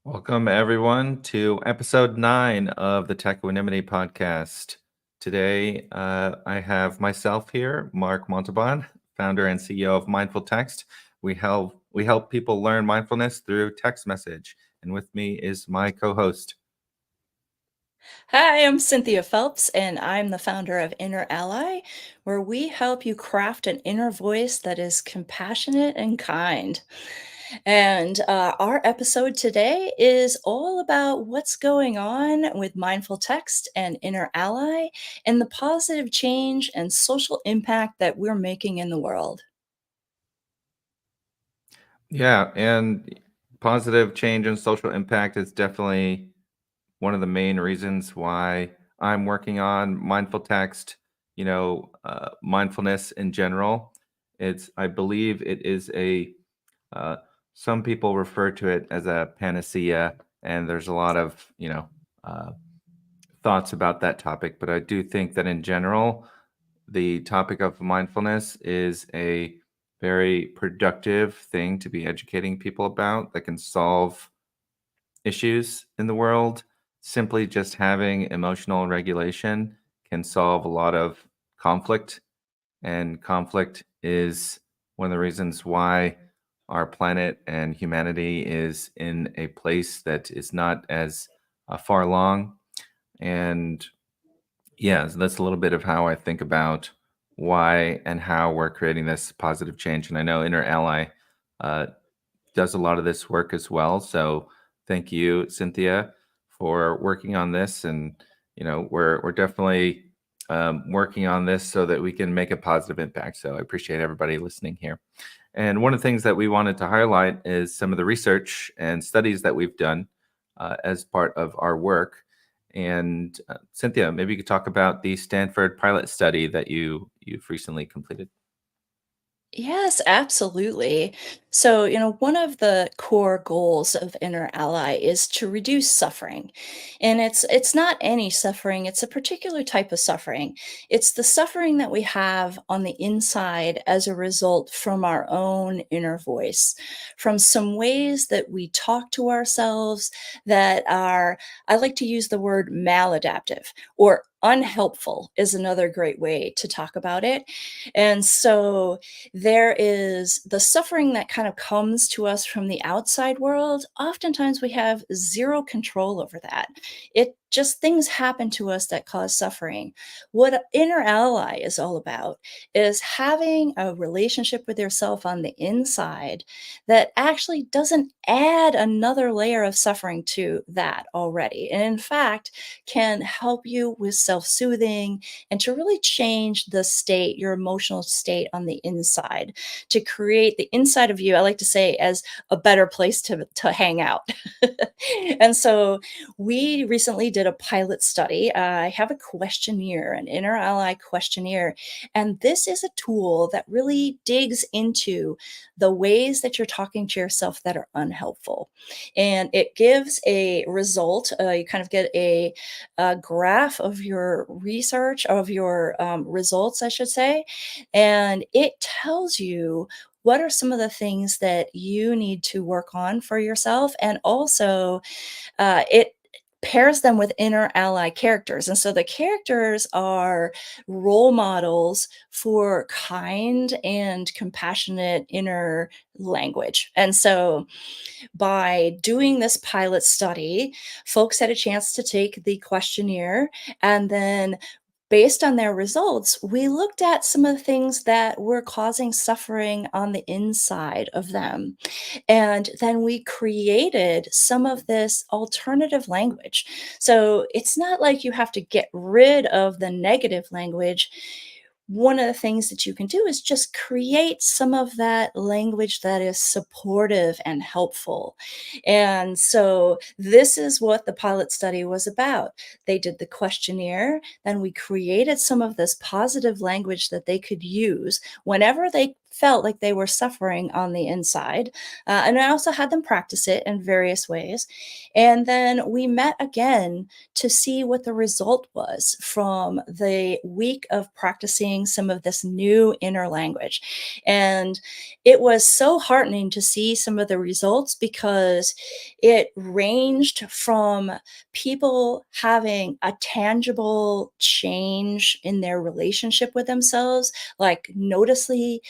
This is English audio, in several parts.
Welcome, everyone, to episode 9 of the Techquanimity podcast. Today, I have myself here, Mark Montalban, founder and CEO of MindfulText. We help people learn mindfulness through text message. And with me is my co host. Hi, I'm Cynthia Phelps, and I'm the founder of InnerAlly, where we help you craft an inner voice that is compassionate and kind. And our episode today is all about what's going on with mindful text and InnerAlly and the positive change and social impact that we're making in the world. Yeah, and positive change and social impact is definitely one of the main reasons why I'm working on mindful text, mindfulness in general. I believe it is uh, some people refer to it as a panacea, and there's a lot of, uh, thoughts about that topic. But I do think that in general, the topic of mindfulness is a very productive thing to be educating people about that can solve issues in the world. Simply just having emotional regulation can solve a lot of conflict, and conflict is one of the reasons why our planet and humanity is in a place that is not as far along. And yeah, so that's a little bit of how I think about why and how we're creating this positive change. And I know Inner Ally uh, does a lot of this work as well. So thank you, Cynthia, for working on this. And we're definitely working on this so that we can make a positive impact. So I appreciate everybody listening here. And one of the things that we wanted to highlight is some of the research and studies that we've done as part of our work. And Cynthia, maybe you could talk about the Stanford pilot study that you've recently completed. Yes, absolutely. So, one of the core goals of Inner Ally is to reduce suffering. And it's not any suffering, it's a particular type of suffering. It's the suffering that we have on the inside as a result from our own inner voice, from some ways that we talk to ourselves that are, I like to use the word maladaptive or unhelpful is another great way to talk about it. And so there is the suffering that kind of comes to us from the outside world. Oftentimes we have zero control over that. It just things happen to us that cause suffering. What Inner Ally is all about is having a relationship with yourself on the inside that actually doesn't add another layer of suffering to that already. And in fact, can help you with self soothing and to really change the state, your emotional state on the inside, to create the inside of you, I like to say, as a better place to hang out. And so we recently did a pilot study. I have a questionnaire, an inner ally questionnaire, and this is a tool that really digs into the ways that you're talking to yourself that are unhelpful. And it gives a result. You kind of get a graph of your research, of your results, I should say, and it tells you what are some of the things that you need to work on for yourself. And also, it pairs them with inner ally characters. And so the characters are role models for kind and compassionate inner language. And so by doing this pilot study, folks had a chance to take the questionnaire, and then based on their results, we looked at some of the things that were causing suffering on the inside of them. And then we created some of this alternative language. So it's not like you have to get rid of the negative language. One of the things that you can do is just create some of that language that is supportive and helpful. And so this is what the pilot study was about. They did the questionnaire, then we created some of this positive language that they could use whenever they felt like they were suffering on the inside. And I also had them practice it in various ways. And then we met again to see what the result was from the week of practicing some of this new inner language. And it was so heartening to see some of the results because it ranged from people having a tangible change in their relationship with themselves, like noticeably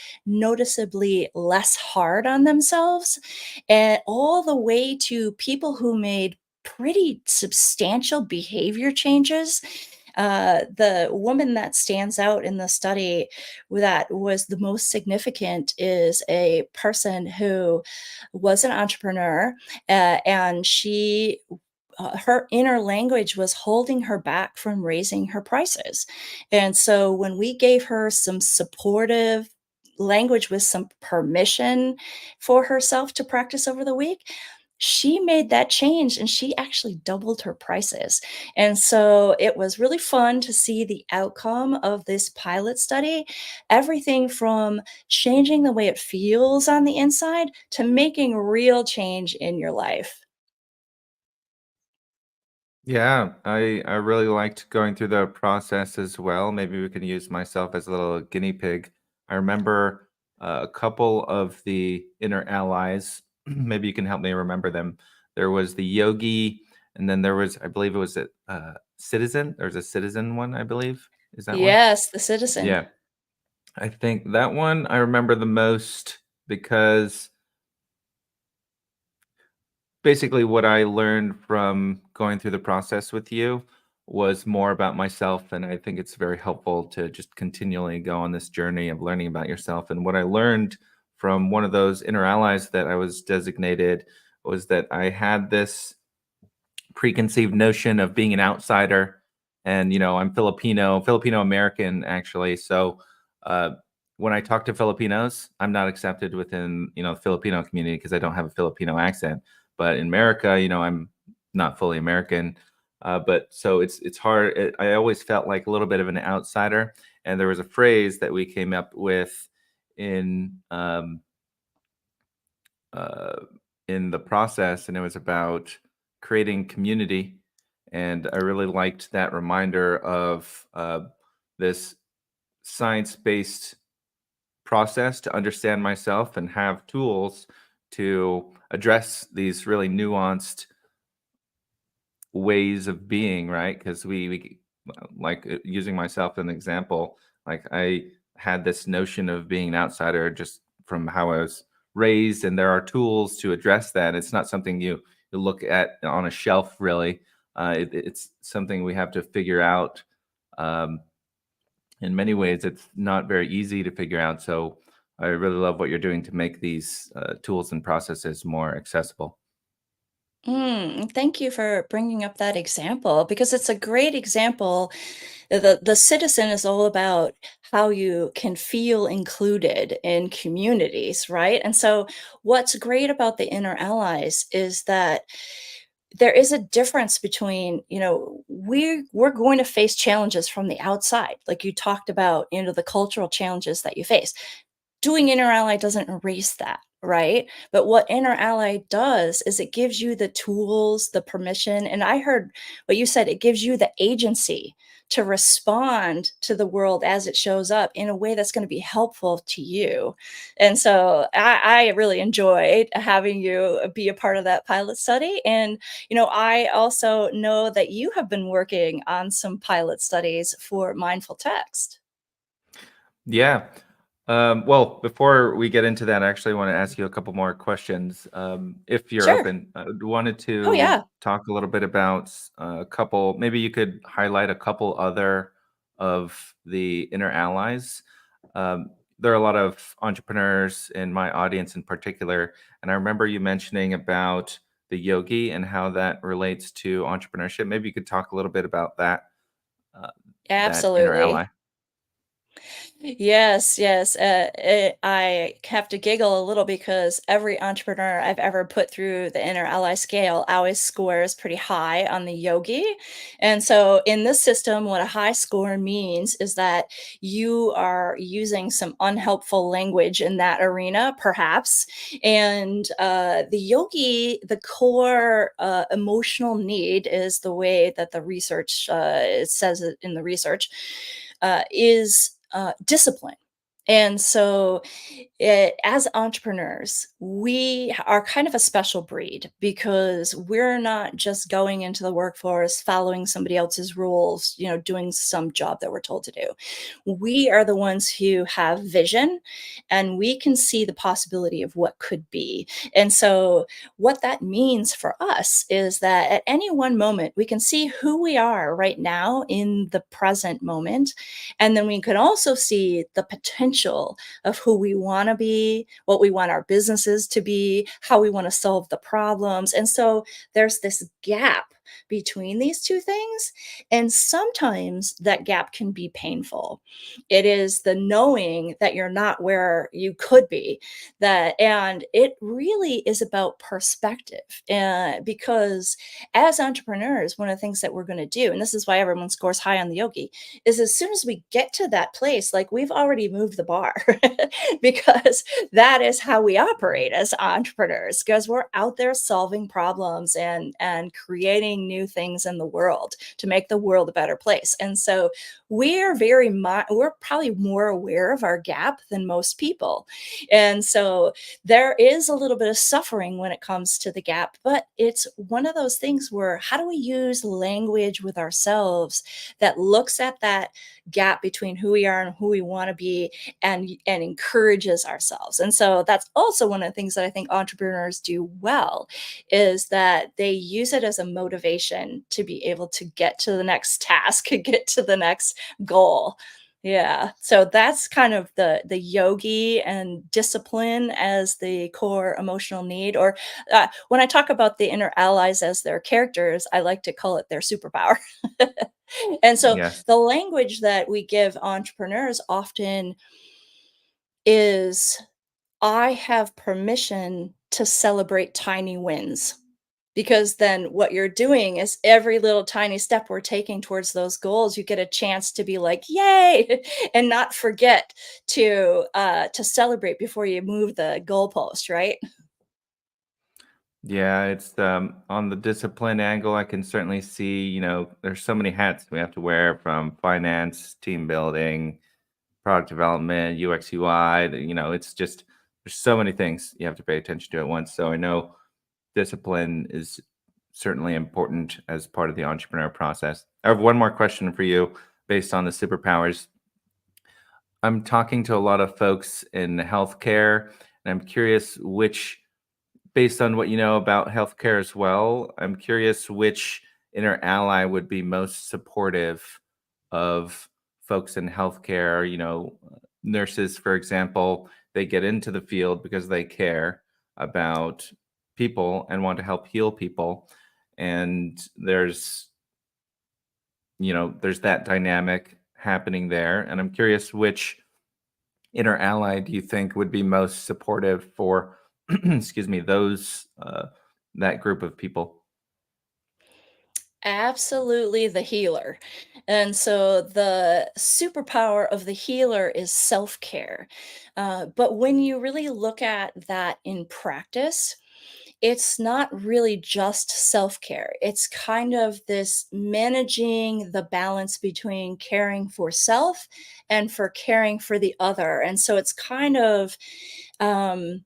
less hard on themselves, and all the way to people who made pretty substantial behavior changes. The woman that stands out in the study that was the most significant is a person who was an entrepreneur, and her inner language was holding her back from raising her prices. And so when we gave her some supportive language with some permission for herself to practice over the week, she made that change and she actually doubled her prices. And so it was really fun to see the outcome of this pilot study. Everything from changing the way it feels on the inside to making real change in your life. Yeah, I really liked going through the process as well. Maybe we can use myself as a little guinea pig. I remember a couple of the inner allies. Maybe you can help me remember them. There was the yogi, and then there was, I believe it was a citizen. There's a citizen one, I believe. Is that one? Yes, the citizen. Yeah, I think that one I remember the most because basically what I learned from going through the process with you was more about myself, and I think it's very helpful to just continually go on this journey of learning about yourself. And what I learned from one of those inner allies that I was designated was that I had this preconceived notion of being an outsider. And I'm Filipino American actually. So uh, when I talk to Filipinos, I'm not accepted within the Filipino community because I don't have a Filipino accent. But in America, I'm not fully American. But so it's hard. I always felt like a little bit of an outsider. And there was a phrase that we came up with in uh, in the process, and it was about creating community. And I really liked that reminder of this science-based process to understand myself and have tools to address these really nuanced ways of being, right? Because we like using myself as an example, like I had this notion of being an outsider just from how I was raised, and there are tools to address that. It's not something you look at on a shelf, really. It's something we have to figure out. Um, in many ways, it's not very easy to figure out. So I really love what you're doing to make these tools and processes more accessible. Thank you for bringing up that example because it's a great example. The citizen is all about how you can feel included in communities, right? And so, what's great about the inner allies is that there is a difference between, we're going to face challenges from the outside, like you talked about, the cultural challenges that you face. Doing inner ally doesn't erase that, right? But what inner ally does is it gives you the tools, the permission. And I heard what you said, it gives you the agency to respond to the world as it shows up in a way that's going to be helpful to you. And so I really enjoyed having you be a part of that pilot study. And, I also know that you have been working on some pilot studies for mindful text. Yeah. Well, before we get into that, I actually want to ask you a couple more questions. If you're Sure. open, wanted Oh, to yeah. talk a little bit about a couple, maybe you could highlight a couple other of the inner allies. There are a lot of entrepreneurs in my audience in particular, and I remember you mentioning about the yogi and how that relates to entrepreneurship. Maybe you could talk a little bit about uh, that inner ally. Absolutely. Yes, yes. I have to giggle a little because every entrepreneur I've ever put through the inner ally scale always scores pretty high on the yogi. And so in this system, what a high score means is that you are using some unhelpful language in that arena, perhaps. And the yogi, the core emotional need is the way that the research it says it in the research is discipline. And so as entrepreneurs, we are kind of a special breed because we're not just going into the workforce, following somebody else's rules, doing some job that we're told to do. We are the ones who have vision and we can see the possibility of what could be. And so, what that means for us is that at any one moment, we can see who we are right now in the present moment. And then we can also see the potential of who we want to be, what we want our businesses to be, how we want to solve the problems. And so there's this gap between these two things. And sometimes that gap can be painful. It is the knowing that you're not where you could be, that, and it really is about perspective. Because as entrepreneurs, one of the things that we're going to do, and this is why everyone scores high on the yogi, is as soon as we get to that place, like we've already moved the bar because that is how we operate as entrepreneurs because we're out there solving problems and creating new things in the world to make the world a better place. And so we're probably more aware of our gap than most people. And so there is a little bit of suffering when it comes to the gap, but it's one of those things where how do we use language with ourselves that looks at that gap between who we are and who we want to be and encourages ourselves. And so that's also one of the things that I think entrepreneurs do well is that they use it as a motivation to be able to get to the next task, get to the next goal. Yeah. So that's kind of the yogi and discipline as the core emotional need. Or when I talk about the inner allies as their characters, I like to call it their superpower. And so Yes. the language that we give entrepreneurs often is I have permission to celebrate tiny wins. Because then what you're doing is every little tiny step we're taking towards those goals, you get a chance to be like, "Yay!" and not forget to celebrate before you move the goalpost, right? Yeah, it's on the discipline angle, I can certainly see, there's so many hats we have to wear from finance, team building, product development, UX, UI, it's just there's so many things you have to pay attention to at once. So I know discipline is certainly important as part of the entrepreneur process. I have one more question for you based on the superpowers. I'm talking to a lot of folks in healthcare, and I'm curious which based on what you know about healthcare as well, I'm curious which inner ally would be most supportive of folks in healthcare. Nurses, for example, they get into the field because they care about people and want to help heal people. And there's that dynamic happening there. And I'm curious which inner ally do you think would be most supportive for excuse me those that group of people? Absolutely the healer. And so the superpower of the healer is self care. But when you really look at that in practice, it's not really just self care. It's kind of this managing the balance between caring for self and for caring for the other. And so it's kind of um,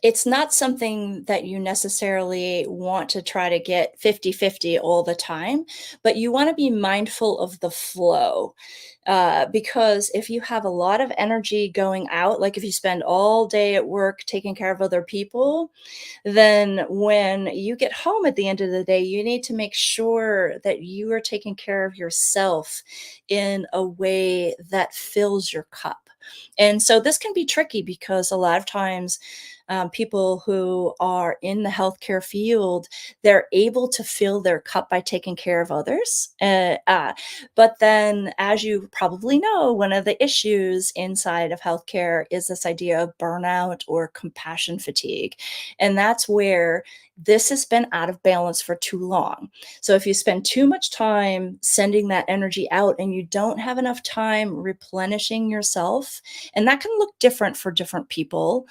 it's not something that you necessarily want to try to get 50-50 all the time, but you want to be mindful of the flow. Because if you have a lot of energy going out, like if you spend all day at work taking care of other people, then when you get home at the end of the day, you need to make sure that you are taking care of yourself in a way that fills your cup. And so this can be tricky because a lot of times people who are in the healthcare field, they're able to fill their cup by taking care of others. But then, as you probably know, one of the issues inside of healthcare is this idea of burnout or compassion fatigue. And that's where this has been out of balance for too long. So if you spend too much time sending that energy out and you don't have enough time replenishing yourself, and that can look different for different people.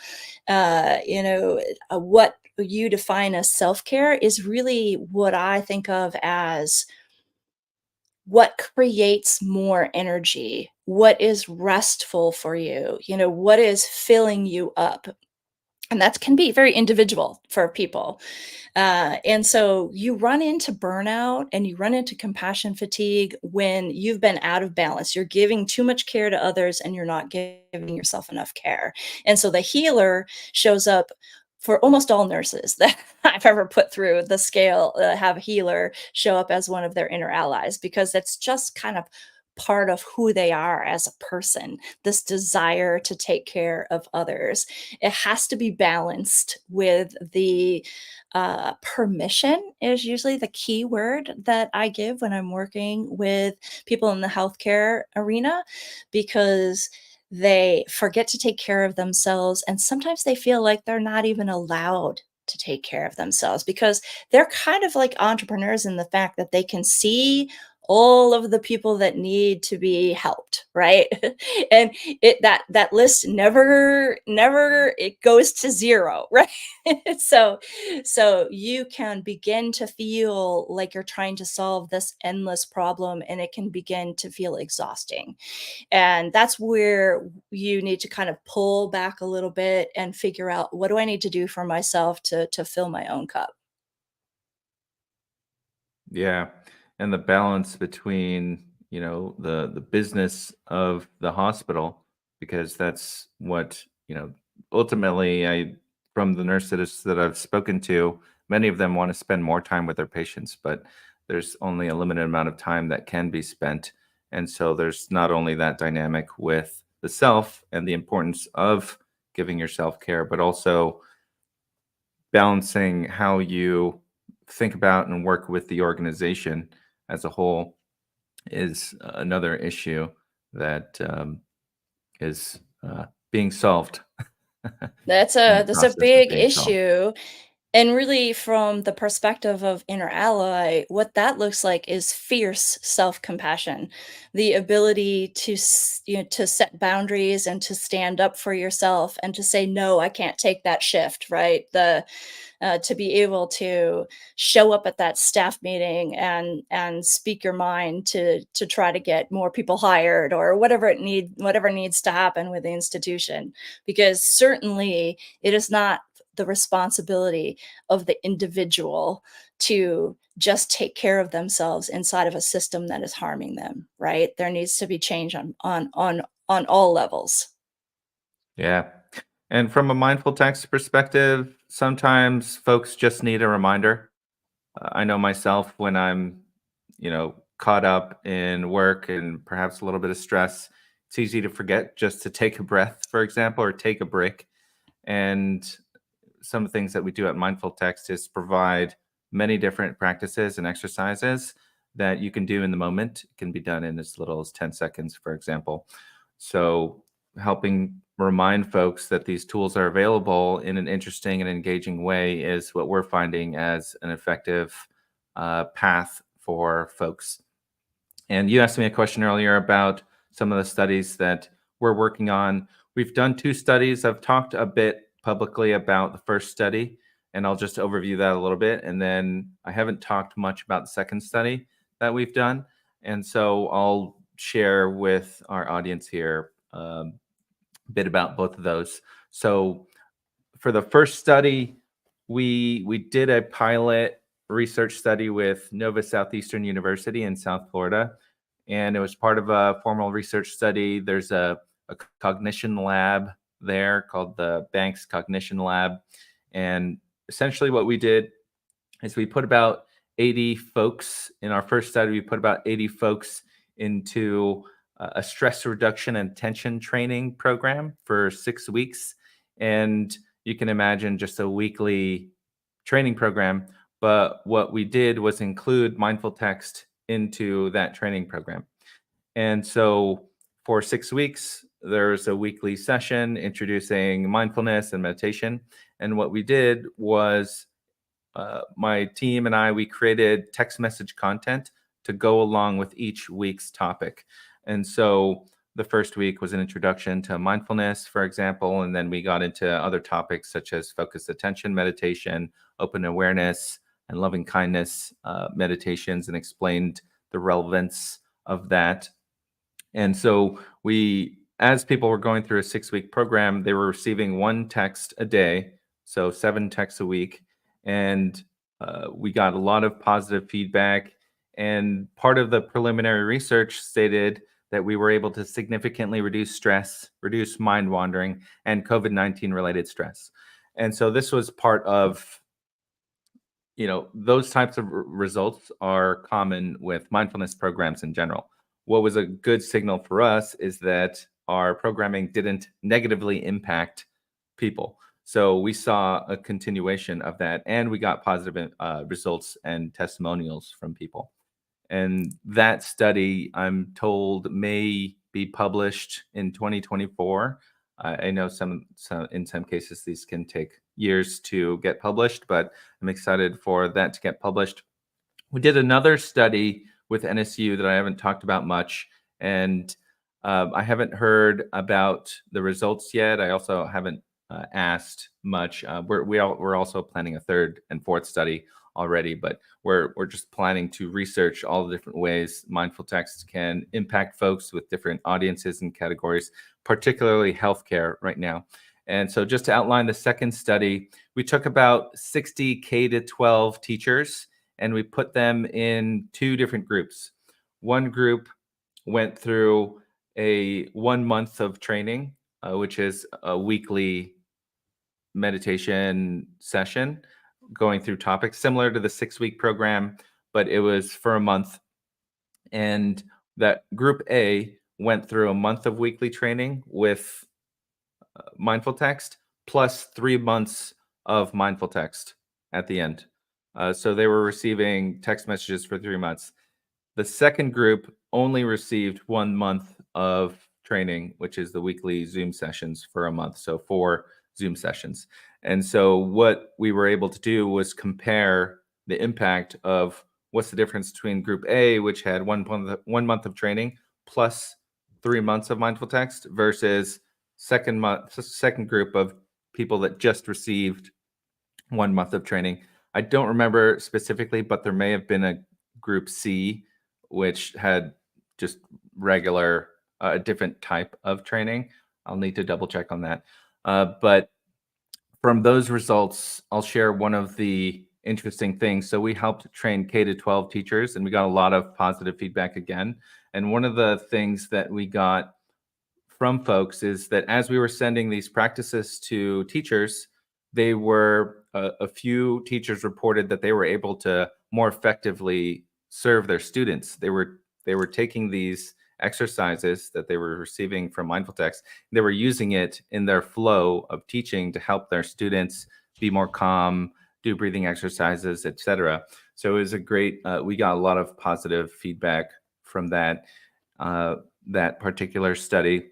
What you define as self-care is really what I think of as what creates more energy, what is restful for you, what is filling you up. And that can be very individual for people. And so you run into burnout and you run into compassion fatigue when you've been out of balance. You're giving too much care to others and you're not giving yourself enough care. And so the healer shows up for almost all nurses that I've ever put through the scale, have a healer show up as one of their inner allies, because that's just kind of part of who they are as a person, this desire to take care of others. It has to be balanced with the permission is usually the key word that I give when I'm working with people in the healthcare arena, because they forget to take care of themselves. And sometimes they feel like they're not even allowed to take care of themselves because they're kind of like entrepreneurs in the fact that they can see all of the people that need to be helped, right? And that list never it goes to zero, right? so so you can begin to feel like you're trying to solve this endless problem, and it can begin to feel exhausting. And that's where you need to kind of pull back a little bit and figure out, what do I need to do for myself to fill my own cup. Yeah, and the balance between, the business of the hospital, because that's what, ultimately I from the nurses that I've spoken to, many of them want to spend more time with their patients, but there's only a limited amount of time that can be spent. And so there's not only that dynamic with the self and the importance of giving yourself care, but also balancing how you think about and work with the organization as a whole is another issue that is being solved That's in a the that's a process of big being solved. issue. And really, from the perspective of inner ally, what that looks like is fierce self-compassion, the ability to set boundaries and to stand up for yourself and to say, no, I can't take that shift, right? The To be able to show up at that staff meeting and speak your mind to try to get more people hired, or whatever needs to happen with the institution, because certainly it is not the responsibility of the individual to just take care of themselves inside of a system that is harming them, right? There needs to be change on all levels. Yeah. And from a mindful text perspective, sometimes folks just need a reminder. I know myself when I'm, caught up in work and perhaps a little bit of stress, it's easy to forget just to take a breath, for example, or take a break. And some of the things that we do at Mindful Text is provide many different practices and exercises that you can do in the moment. It can be done in as little as 10 seconds, for example. So, helping remind folks that these tools are available in an interesting and engaging way is what we're finding as an effective path for folks. And you asked me a question earlier about some of the studies that we're working on. We've done two studies. I've talked a bit publicly about the first study, and I'll just overview that a little bit. And then I haven't talked much about the second study that we've done. And so I'll share with our audience here a bit about both of those. So for the first study, we did a pilot research study with Nova Southeastern University in South Florida, and it was part of a formal research study. There's a cognition lab there called the Banks Cognition Lab, and essentially what we did is we put about 80 folks in our first study. We put about 80 folks into a stress reduction and tension training program for 6 weeks. And you can imagine just a weekly training program. But what we did was include mindful text into that training program. And so for 6 weeks, there's a weekly session introducing mindfulness and meditation. And what we did was my team and I, we created text message content to go along with each week's topic. And so the first week was an introduction to mindfulness, for example, and then we got into other topics such as focused attention meditation, open awareness, and loving kindness meditations, and explained the relevance of that. And so as people were going through a 6 week program, they were receiving one text a day, so 7 texts a week. And we got a lot of positive feedback. And part of the preliminary research stated that we were able to significantly reduce stress, reduce mind wandering, and COVID-19 related stress. And so this was part of, those types of results are common with mindfulness programs in general. What was a good signal for us is that our programming didn't negatively impact people. So we saw a continuation of that, and we got positive results and testimonials from people. And that study, I'm told, may be published in 2024. I know in some cases these can take years to get published, but I'm excited for that to get published. We did another study with NSU that I haven't talked about much, and I haven't heard about the results yet. I also haven't asked much. We're also planning a third and fourth study already, but we're just planning to research all the different ways mindful text can impact folks with different audiences and categories, particularly healthcare right now. And so, just to outline the second study, we took about 60 K to 12 teachers and we put them in two different groups. One group went through a 1 month of training, which is a weekly meditation session going through topics similar to the 6 week program, but it was for a month. And that group A went through a month of weekly training with mindful text plus 3 months of mindful text at the end. So they were receiving text messages for 3 months. The second group only received 1 month of training, which is the weekly Zoom sessions for a month. So 4 Zoom sessions. And so what we were able to do was compare the impact of what's the difference between group A, which had 1 month of training plus 3 months of mindful text versus second group of people that just received 1 month of training. I don't remember specifically, but there may have been a group C, which had just regular, different type of training. I'll need to double check on that. But from those results, I'll share one of the interesting things. So we helped train K to 12 teachers, and we got a lot of positive feedback again. And one of the things that we got from folks is that as we were sending these practices to teachers, they were a few teachers reported that they were able to more effectively serve their students. They were taking these exercises that they were receiving from mindful text. They were using it in their flow of teaching to help their students be more calm, do breathing exercises, etc. So it was a great. We got a lot of positive feedback from that particular study.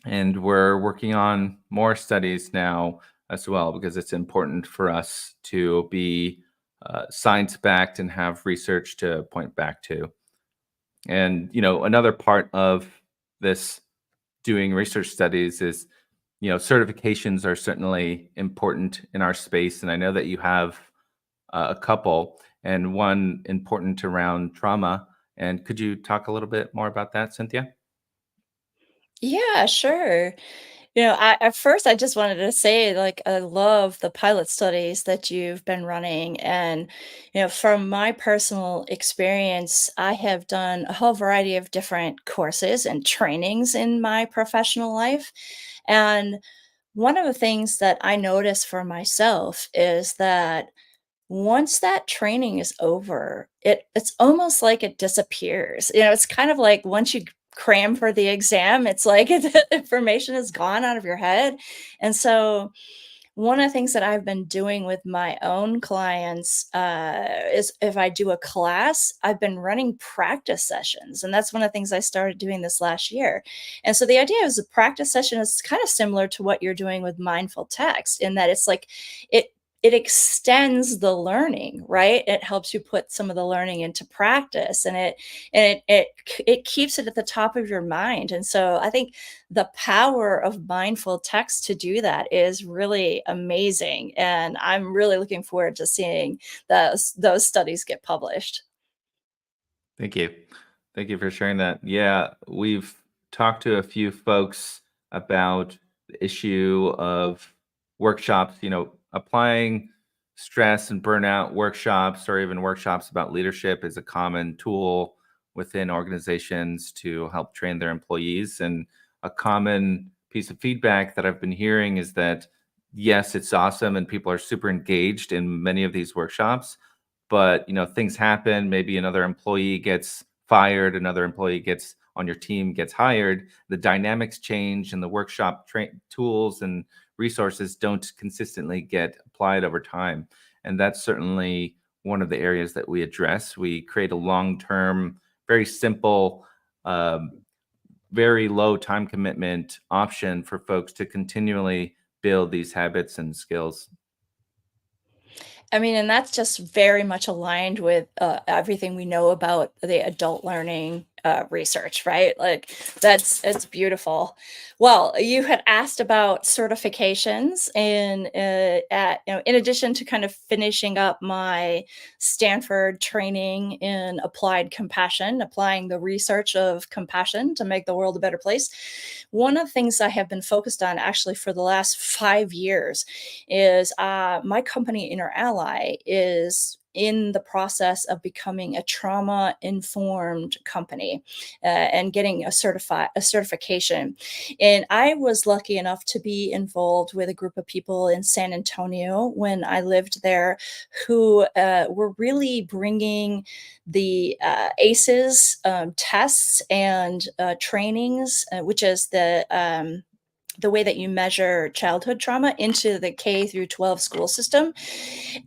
And we're working on more studies now as well, because it's important for us to be science backed and have research to point back to. And, another part of this doing research studies is, certifications are certainly important in our space. And I know that you have a couple, and one important around trauma. And could you talk a little bit more about that, Cynthia? Yeah, sure. At first, I just wanted to say, like, I love the pilot studies that you've been running. And, from my personal experience, I have done a whole variety of different courses and trainings in my professional life. And one of the things that I notice for myself is that once that training is over, it's almost like it disappears. It's kind of like once you cram for the exam, it's like the information is gone out of your head. And so one of the things that I've been doing with my own clients is if I do a class, I've been running practice sessions. And that's one of the things I started doing this last year. And so the idea is a practice session is kind of similar to what you're doing with mindful text in that it's like it it extends the learning, right? It helps you put some of the learning into practice, and it keeps it at the top of your mind. And so I think the power of mindful text to do that is really amazing, and I'm really looking forward to seeing those studies get published. Thank you. Thank you for sharing that. Yeah, we've talked to a few folks about the issue of workshops, applying stress and burnout workshops, or even workshops about leadership is a common tool within organizations to help train their employees. And a common piece of feedback that I've been hearing is that, yes, it's awesome and people are super engaged in many of these workshops, but things happen. Maybe another employee gets fired, another employee gets on your team gets hired. The dynamics change, and the workshop tools and resources don't consistently get applied over time. And that's certainly one of the areas that we address. We create a long-term, very simple, um, very low time commitment option for folks to continually build these habits and skills. I mean, and that's just very much aligned with everything we know about the adult learning research, right? Like it's beautiful. Well, you had asked about certifications, and in addition to kind of finishing up my Stanford training in applied compassion, applying the research of compassion to make the world a better place, one of the things I have been focused on actually for the last 5 years is my company InnerAlly is in the process of becoming a trauma informed company and getting a certification. And I was lucky enough to be involved with a group of people in San Antonio when I lived there who were really bringing the ACEs tests and trainings, which is the way that you measure childhood trauma into the K through 12 school system.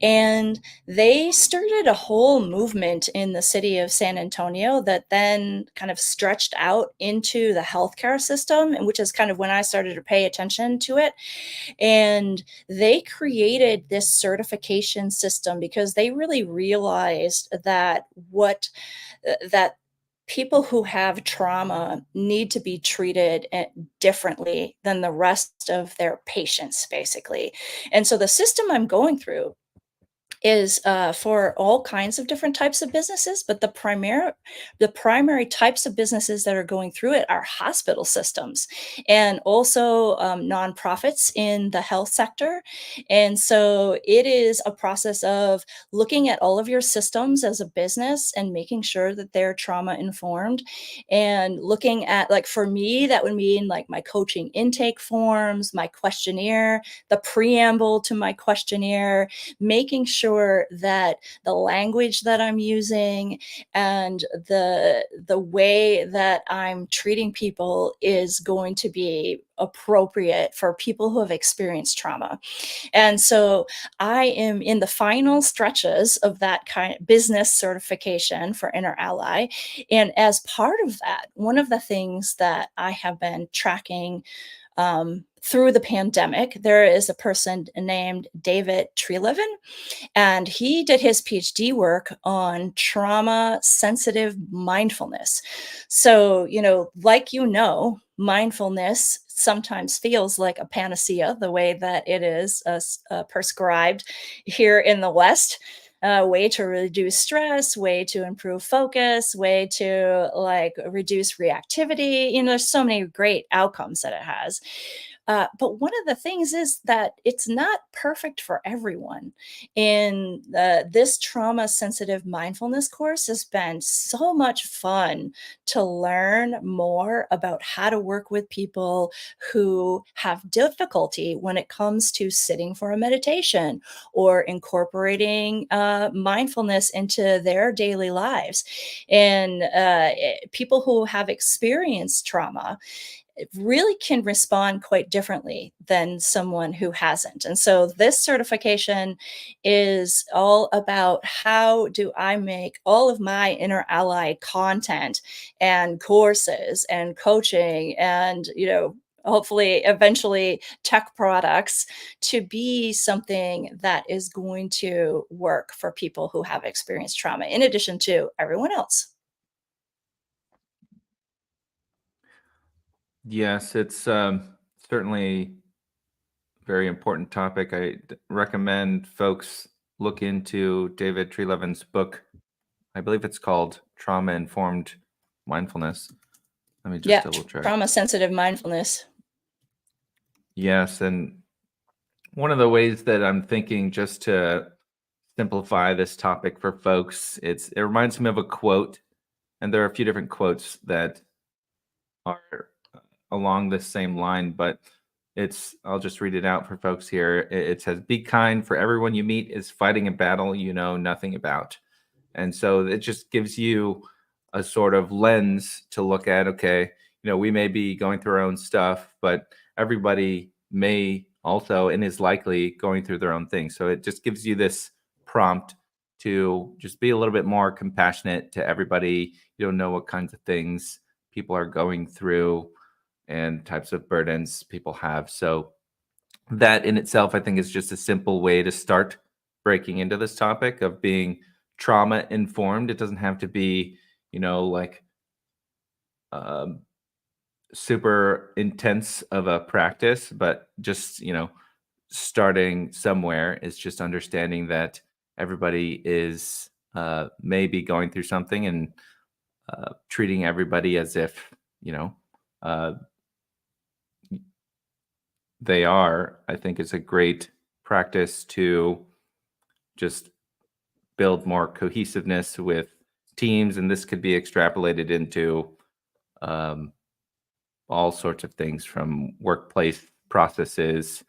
And they started a whole movement in the city of San Antonio that then kind of stretched out into the healthcare system, and which is kind of when I started to pay attention to it. And they created this certification system because they really realized that that people who have trauma need to be treated differently than the rest of their patients, basically. And so the system I'm going through is for all kinds of different types of businesses, but the primary types of businesses that are going through it are hospital systems and also nonprofits in the health sector. And so it is a process of looking at all of your systems as a business and making sure that they're trauma informed, and looking at, like, for me, that would mean like my coaching intake forms, my questionnaire, the preamble to my questionnaire, making sure that the language that I'm using and the way that I'm treating people is going to be appropriate for people who have experienced trauma. And so I am in the final stretches of that kind of business certification for InnerAlly. And as part of that, one of the things that I have been tracking through the pandemic, there is a person named David Trelevin, and he did his PhD work on trauma sensitive mindfulness. So, mindfulness sometimes feels like a panacea, the way that it is prescribed here in the West. Way to reduce stress, way to improve focus, way to like reduce reactivity. There's so many great outcomes that it has. But one of the things is that it's not perfect for everyone. And this trauma sensitive mindfulness course has been so much fun to learn more about how to work with people who have difficulty when it comes to sitting for a meditation or incorporating mindfulness into their daily lives. And people who have experienced trauma it really can respond quite differently than someone who hasn't. And so this certification is all about how do I make all of my inner ally content and courses and coaching and, hopefully eventually tech products to be something that is going to work for people who have experienced trauma in addition to everyone else. Yes, it's certainly a very important topic. Recommend folks look into David Treleaven's book. I believe it's called Trauma Informed Mindfulness. Let me just Yeah, double check. trauma sensitive mindfulness. Yes, and one of the ways that I'm thinking just to simplify this topic for folks, it reminds me of a quote, and there are a few different quotes that are along this same line, but I'll just read it out for folks here. It says, "Be kind, for everyone you meet is fighting a battle you know nothing about." And so it just gives you a sort of lens to look at, okay, we may be going through our own stuff, but everybody may also and is likely going through their own thing. So it just gives you this prompt to just be a little bit more compassionate to everybody. You don't know what kinds of things people are going through and types of burdens people have. So that in itself, I think, is just a simple way to start breaking into this topic of being trauma informed. It doesn't have to be, like um, super intense of a practice, but just, starting somewhere is just understanding that everybody is maybe going through something and treating everybody as if, you know, uh, they are, I think is a great practice to just build more cohesiveness with teams. And this could be extrapolated into um, all sorts of things from workplace processes,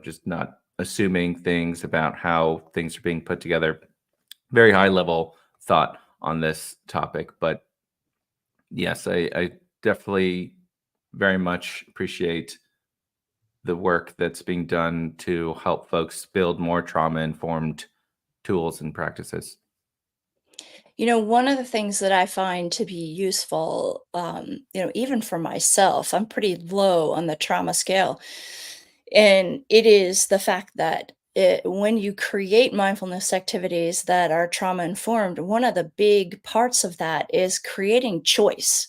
just not assuming things about how things are being put together. Very high level thought on this topic. But yes, I definitely very much appreciate the work that's being done to help folks build more trauma informed tools and practices. One of the things that I find to be useful, even for myself, I'm pretty low on the trauma scale. And it is the fact that when you create mindfulness activities that are trauma informed, one of the big parts of that is creating choice,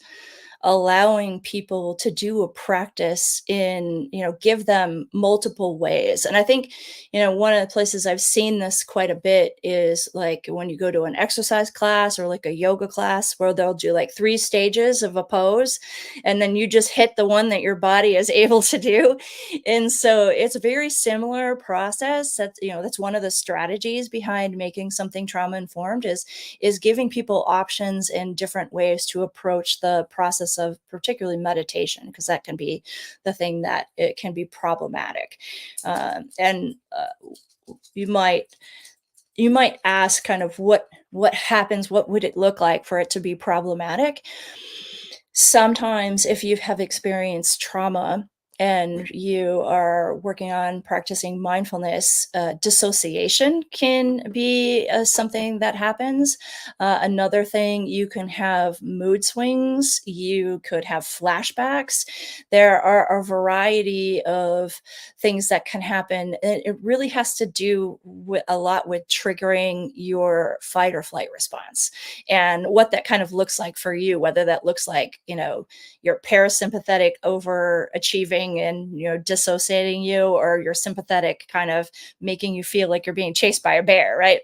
allowing people to do a practice in, give them multiple ways. And I think, one of the places I've seen this quite a bit is like when you go to an exercise class or like a yoga class where they'll do like 3 stages of a pose, and then you just hit the one that your body is able to do. And so it's a very similar process. That's one of the strategies behind making something trauma informed is giving people options and different ways to approach the process of particularly meditation, because that can be the thing that it can be problematic. And you might ask kind of what happens, what would it look like for it to be problematic? Sometimes if you have experienced trauma and you are working on practicing mindfulness, dissociation can be something that happens. Another thing, you can have mood swings, you could have flashbacks. There are a variety of things that can happen. And it really has to do with a lot with triggering your fight or flight response and what that kind of looks like for you, whether that looks like, your parasympathetic overachieving and, dissociating you, or your sympathetic kind of making you feel like you're being chased by a bear, right?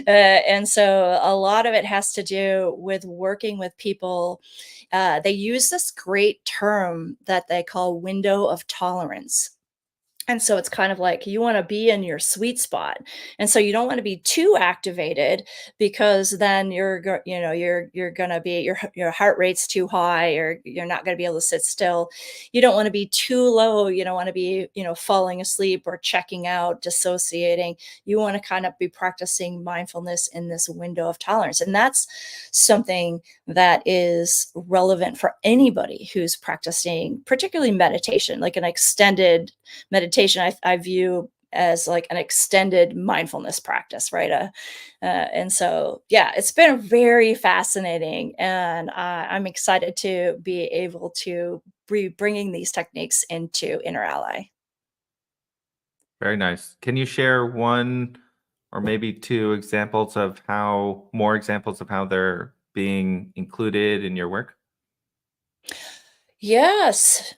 And so a lot of it has to do with working with people. They use this great term that they call window of tolerance. And so it's kind of like you wanna be in your sweet spot. And so you don't wanna be too activated because then you're gonna be your heart rate's too high or you're not gonna be able to sit still. You don't wanna be too low, you don't wanna be, falling asleep or checking out, dissociating. You wanna kind of be practicing mindfulness in this window of tolerance, and that's something that is relevant for anybody who's practicing, particularly meditation, like an extended meditation. I view as like an extended mindfulness practice, right? And so, yeah, it's been very fascinating, and I'm excited to be able to be bringing these techniques into InnerAlly. Very nice. Can you share one or maybe two examples of how more examples of how they're being included in your work? Yes,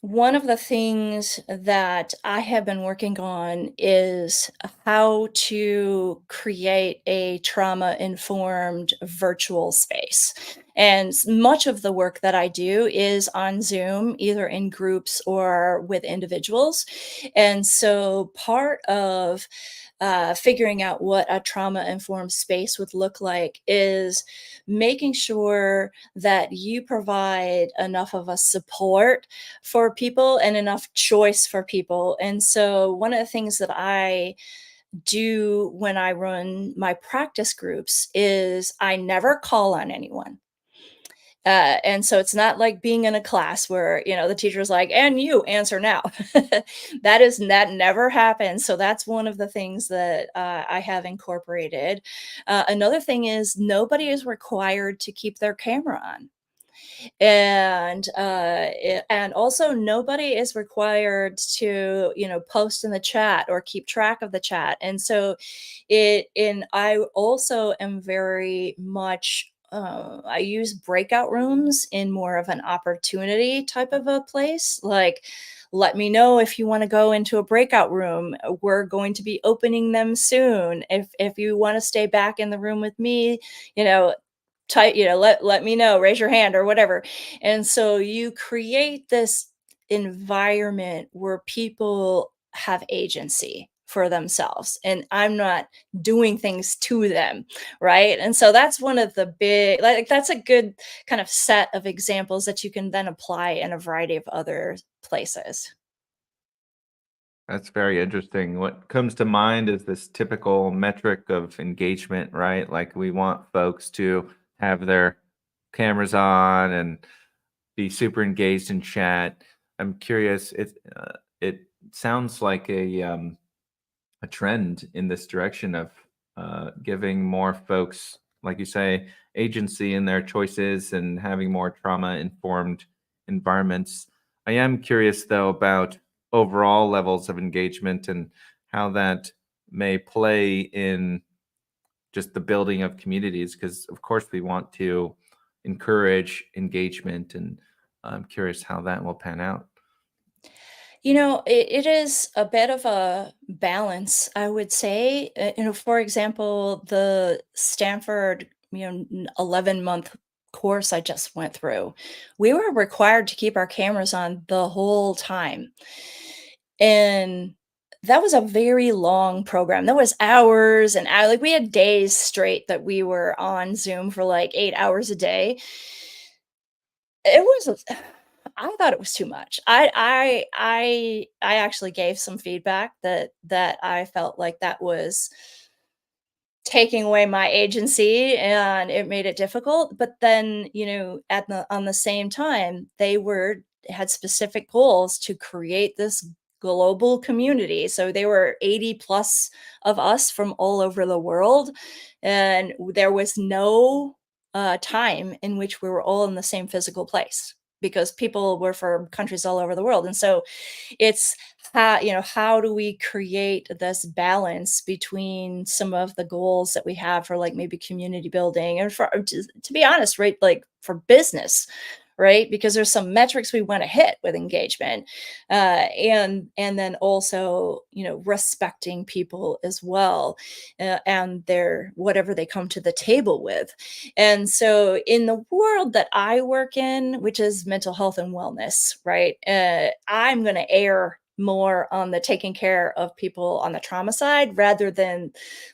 one of the things that I have been working on is how to create a trauma informed virtual space. And much of the work that I do is on Zoom, either in groups or with individuals. And so part of figuring out what a trauma informed space would look like is making sure that you provide enough of a support for people and enough choice for people. And so, one of the things that I do when I run my practice groups is I never call on anyone. And so it's not like being in a class where, the teacher's like, and you answer now. That never happens. So that's one of the things that I have incorporated. Another thing is nobody is required to keep their camera on, and also nobody is required to post in the chat or keep track of the chat. And so I also am very much I use breakout rooms in more of an opportunity type of a place, like, let me know if you want to go into a breakout room. We're going to be opening them soon. If you want to stay back in the room with me, you know type, let me know, raise your hand or whatever. And so you create this environment where people have agency for themselves, and I'm not doing things to them, right? And so that's one of the big, like, that's a good kind of set of examples that you can then apply in a variety of other places. That's very interesting. What comes to mind is this typical metric of engagement, right? Like we want folks to have their cameras on and be super engaged in chat. I'm curious. It sounds like a trend in this direction of giving more folks, like you say, agency in their choices and having more trauma informed environments. I am curious, though, about overall levels of engagement and how that may play in just the building of communities, because, of course, we want to encourage engagement, and I'm curious how that will pan out. It is a bit of a balance, I would say. For example, the Stanford, 11-month course I just went through, we were required to keep our cameras on the whole time. And that was a very long program. That was hours and hours. Like, we had days straight that we were on Zoom for like 8 hours a day. It was I thought it was too much. I actually gave some feedback that I felt like that was taking away my agency and it made it difficult. But then, at the on the same time, they were had specific goals to create this global community. So they were 80 plus of us from all over the world. And there was no time in which we were all in the same physical place because people were from countries all over the world. And so it's how do we create this balance between some of the goals that we have for, like, maybe community building and to be honest, right, like, for business, right? Because there's some metrics we want to hit with engagement, and then also, respecting people as well, and their whatever they come to the table with. And so, in the world that I work in, which is mental health and wellness, right, I'm going to err more on the taking care of people on the trauma side rather than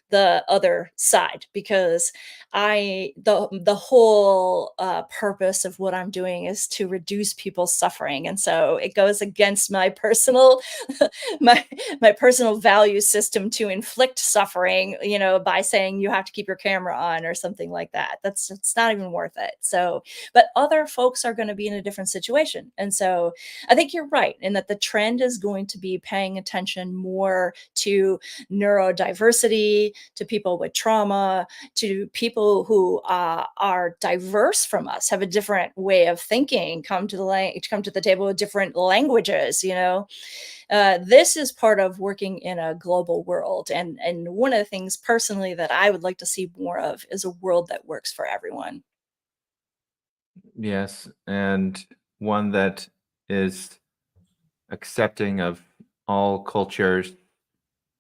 the other side, because the whole purpose of what I'm doing is to reduce people's suffering, and so it goes against my personal my my personal value system to inflict suffering, by saying you have to keep your camera on or something like that. That's It's not even worth it. So, but other folks are going to be in a different situation, and so I think you're right in that the trend is going to be paying attention more to neurodiversity, to people with trauma, to people who are diverse from us, have a different way of thinking, come to the table with different languages. This is part of working in a global world, and one of the things personally that I would like to see more of is a world that works for everyone. Yes, and one that is accepting of all cultures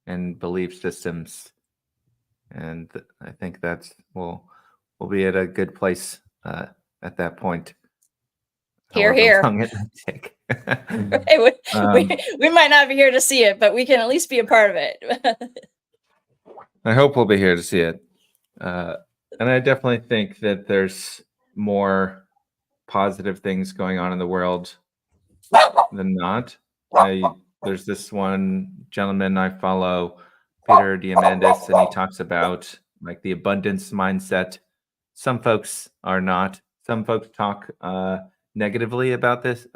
and belief systems. And I think that's we'll be at a good place at that point, Here, however here. long it may take. we, um, we might not be here to see it, but we can at least be a part of it. I hope we'll be here to see it. Uh, and I definitely think that there's more positive things going on in the world than not. There's this one gentleman I follow, Peter Diamandis, and he talks about like the abundance mindset. Some folks are not. Some folks talk negatively about this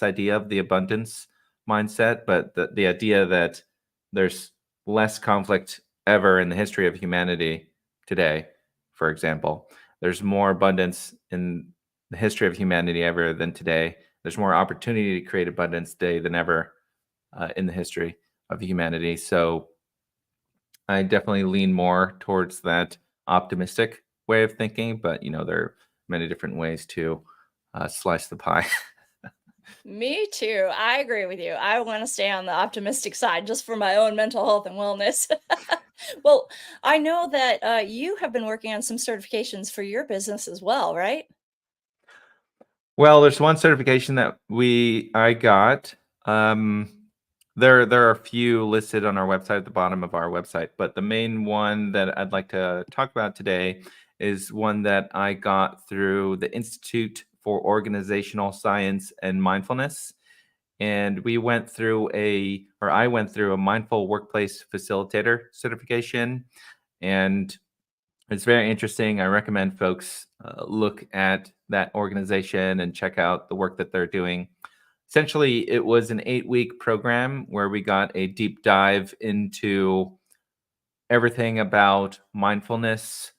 idea of the abundance mindset, but the idea that there's less conflict ever in the history of humanity today, for example, there's more abundance in the history of humanity ever than today. There's more opportunity to create abundance today than ever in the history of humanity. So I definitely lean more towards that optimistic way of thinking, but there are many different ways to slice the pie. Me too. I agree with you. I want to stay on the optimistic side just for my own mental health and wellness. Well, I know that you have been working on some certifications for your business as well, right? Well, there's one certification that I got. Um, there are a few listed on our website at the bottom of our website, but the main one that I'd like to talk about today is one that I got through the Institute for Organizational Science and Mindfulness. And I went through a mindful workplace facilitator certification, and it's very interesting. I recommend folks look at that organization and check out the work that they're doing. Essentially, it was an 8-week program where we got a deep dive into everything about mindfulness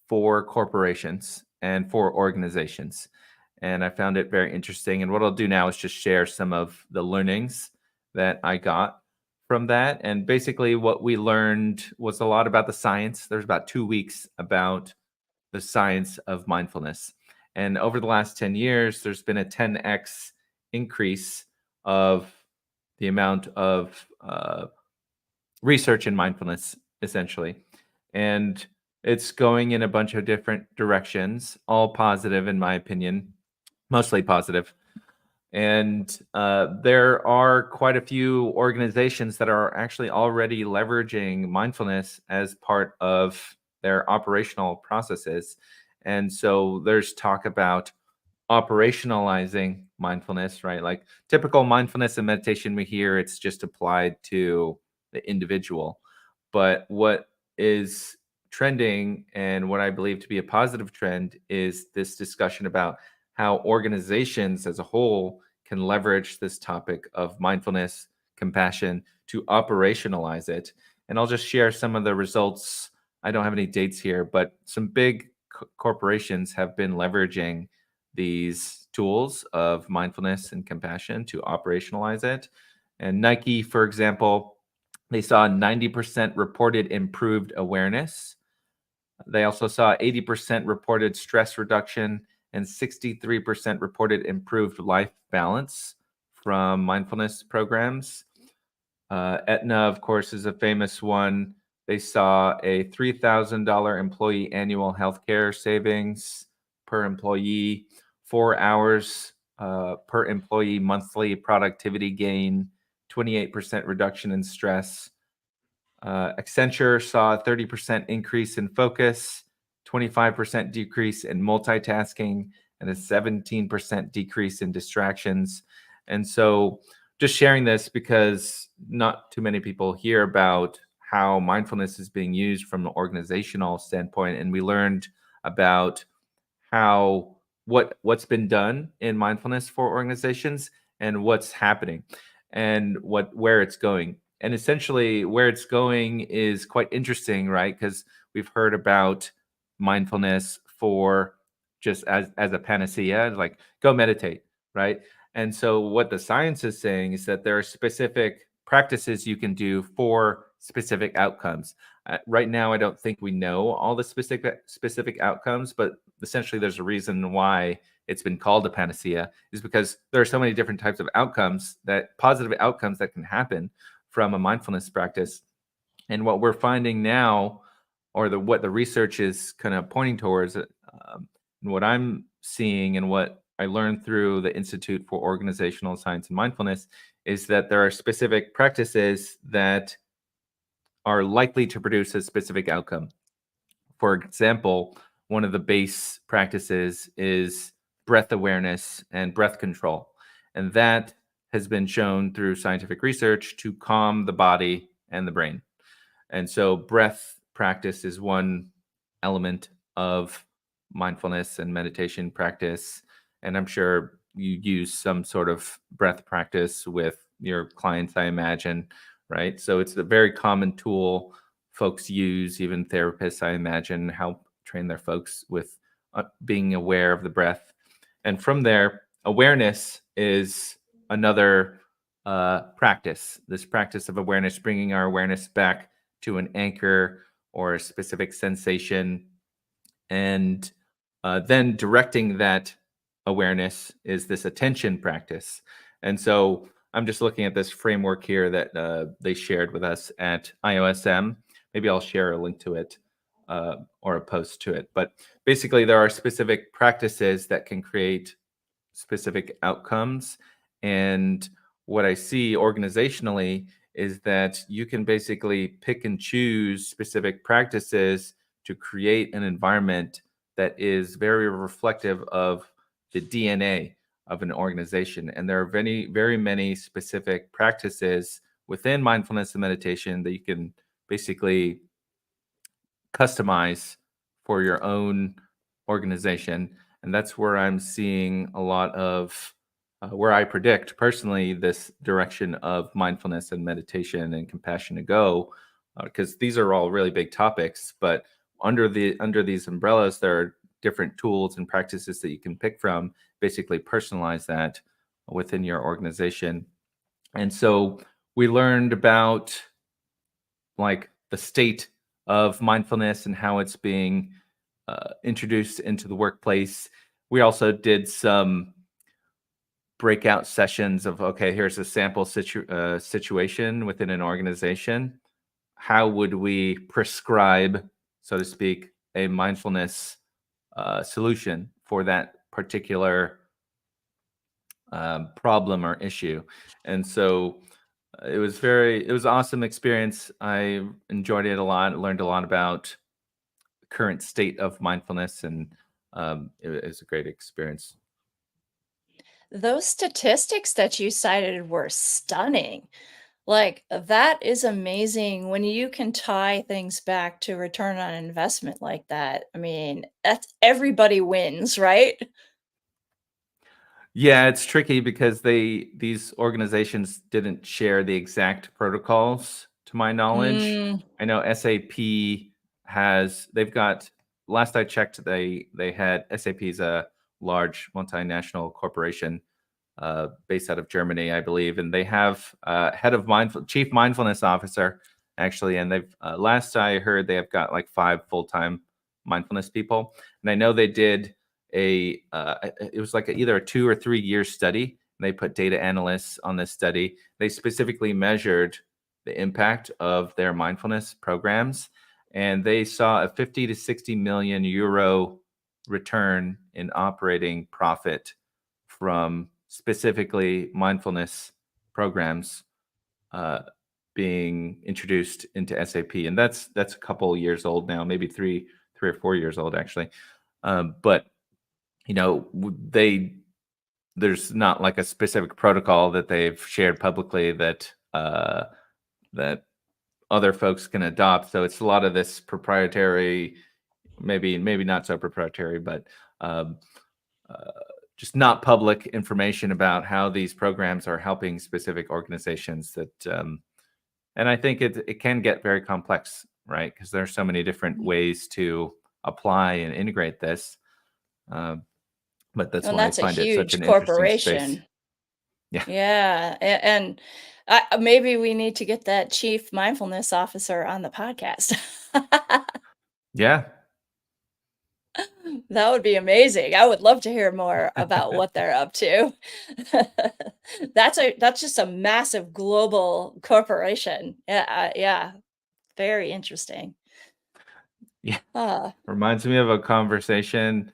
for corporations and for organizations. And I found it very interesting. And what I'll do now is just share some of the learnings that I got from that. And basically, what we learned was a lot about the science. There's about 2 weeks about the science of mindfulness. And over the last 10 years, there's been a 10x increase of the amount of research in mindfulness, essentially. And it's going in a bunch of different directions, all positive, in my opinion, mostly positive. And there are quite a few organizations that are actually already leveraging mindfulness as part of their operational processes. And so there's talk about operationalizing mindfulness, right? Like typical mindfulness and meditation we hear, it's just applied to the individual. But what is trending and what I believe to be a positive trend is this discussion about how organizations as a whole can leverage this topic of mindfulness, compassion to operationalize it. And I'll just share some of the results. I don't have any dates here, but some big corporations have been leveraging these tools of mindfulness and compassion to operationalize it. And Nike, for example, they saw 90% reported improved awareness. They also saw 80% reported stress reduction and 63% reported improved life balance from mindfulness programs. Aetna, of course, is a famous one. They saw a $3,000 employee annual healthcare savings per employee, 4 hours per employee monthly productivity gain, 28% reduction in stress. Accenture saw a 30% increase in focus, 25% decrease in multitasking, and a 17% decrease in distractions. And so, just sharing this because not too many people hear about how mindfulness is being used from an organizational standpoint. And we learned about how what's been done in mindfulness for organizations and what's happening and where it's going. And essentially where it's going is quite interesting, right? Because we've heard about mindfulness for just as a panacea, like go meditate, right? And so what the science is saying is that there are specific practices you can do for specific outcomes. Right now, I don't think we know all the specific outcomes, but essentially there's a reason why it's been called a panacea, is because there are so many different types of outcomes, that positive outcomes that can happen from a mindfulness practice. And what we're finding now, or what the research is kind of pointing towards, and what I'm seeing and what I learned through the Institute for Organizational Science and Mindfulness, is that there are specific practices that are likely to produce a specific outcome. For example, one of the base practices is breath awareness and breath control. And that has been shown through scientific research to calm the body and the brain. And so breath practice is one element of mindfulness and meditation practice. And I'm sure you use some sort of breath practice with your clients, I imagine, right? So it's a very common tool folks use, even therapists, I imagine, help train their folks with being aware of the breath. And from there, awareness is another practice. This practice of awareness, bringing our awareness back to an anchor or a specific sensation, and then directing that awareness is this attention practice. And so I'm just looking at this framework here that they shared with us at IOSM. Maybe I'll share a link to it or a post to it. But basically, there are specific practices that can create specific outcomes. And what I see organizationally is that you can basically pick and choose specific practices to create an environment that is very reflective of the DNA of an organization. And there are very many specific practices within mindfulness and meditation that you can basically customize for your own organization. And that's where I'm seeing a lot of where I predict personally this direction of mindfulness and meditation and compassion to go, because these are all really big topics. But under these umbrellas, there are different tools and practices that you can pick from, basically personalize that within your organization. And so we learned about like the state of mindfulness and how it's being introduced into the workplace. We also did some breakout sessions of, okay, here's a sample situation within an organization. How would we prescribe, so to speak, a mindfulness solution for that particular problem or issue? And so it was awesome experience. I enjoyed it a lot, learned a lot about the current state of mindfulness, and it was a great experience. Those statistics that you cited were stunning. Like, that is amazing when you can tie things back to return on investment like that. I mean, that's everybody wins, right? Yeah, it's tricky because these organizations didn't share the exact protocols to my knowledge. Mm, I know SAP they've got, last I checked, they had, SAP is a large multinational corporation based out of Germany, I believe, and they have chief mindfulness officer actually, and they've last I heard they have got like 5 full-time mindfulness people, and I know they did it was like either a 2 or 3 year study. They put data analysts on this study. They specifically measured the impact of their mindfulness programs, and they saw a 50 to 60 million euro return in operating profit from specifically mindfulness programs uh, being introduced into SAP, and that's a couple years old now, maybe 3 or 4 years old actually. But they there's not like a specific protocol that they've shared publicly that other folks can adopt. So it's a lot of this proprietary, maybe not so proprietary, but um, uh, just not public information about how these programs are helping specific organizations and I think it can get very complex, right? Because there are so many different ways to apply and integrate this. Um, but that's And why I that's a find it such huge an interesting space. corporation. Yeah. Yeah, and maybe we need to get that chief mindfulness officer on the podcast. Yeah. That would be amazing. I would love to hear more about what they're up to. That's just a massive global corporation. Yeah, yeah, very interesting. Yeah. Uh, Reminds me of a conversation.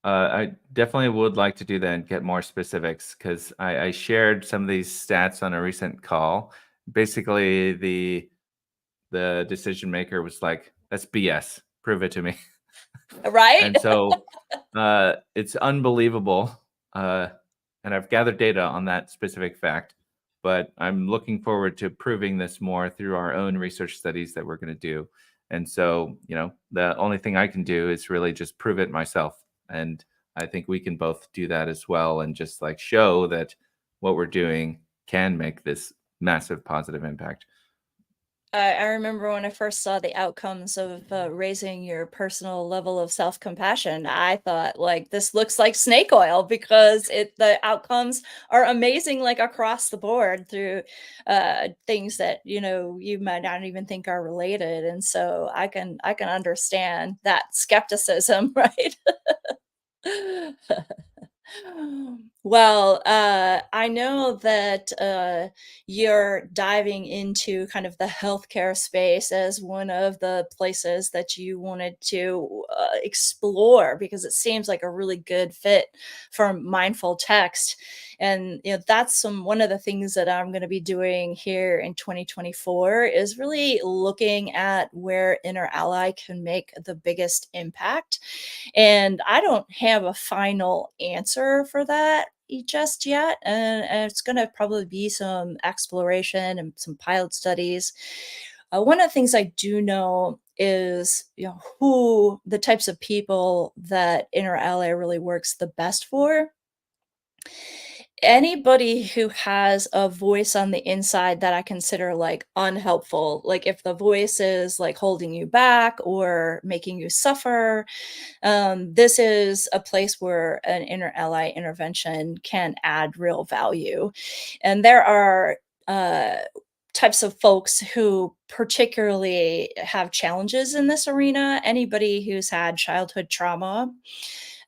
I definitely would like to do that and get more specifics because I shared some of these stats on a recent call. Basically, the decision maker was like, "That's BS. Prove it to me." right? And so it's unbelievable. Uh, and I've gathered data on that specific fact, but I'm looking forward to proving this more through our own research studies that we're going to do. And so, the only thing I can do is really just prove it myself. And I think we can both do that as well and just like show that what we're doing can make this massive positive impact. I remember when I first saw the outcomes of raising your personal level of self-compassion, I thought like this looks like snake oil because the outcomes are amazing like across the board through things that you might not even think are related. And so I can understand that skepticism, right? Well, I know that you're diving into kind of the healthcare space as one of the places that you wanted to explore because it seems like a really good fit for mindful text. And that's one of the things that I'm going to be doing here in 2024 is really looking at where Inner Ally can make the biggest impact. And I don't have a final answer for that just yet. And it's going to probably be some exploration and some pilot studies. One of the things I do know is who the types of people that Inner Ally really works the best for. Anybody who has a voice on the inside that I consider like unhelpful, like if the voice is like holding you back or making you suffer, this is a place where an Inner Ally intervention can add real value. And there are types of folks who particularly have challenges in this arena. Anybody who's had childhood trauma,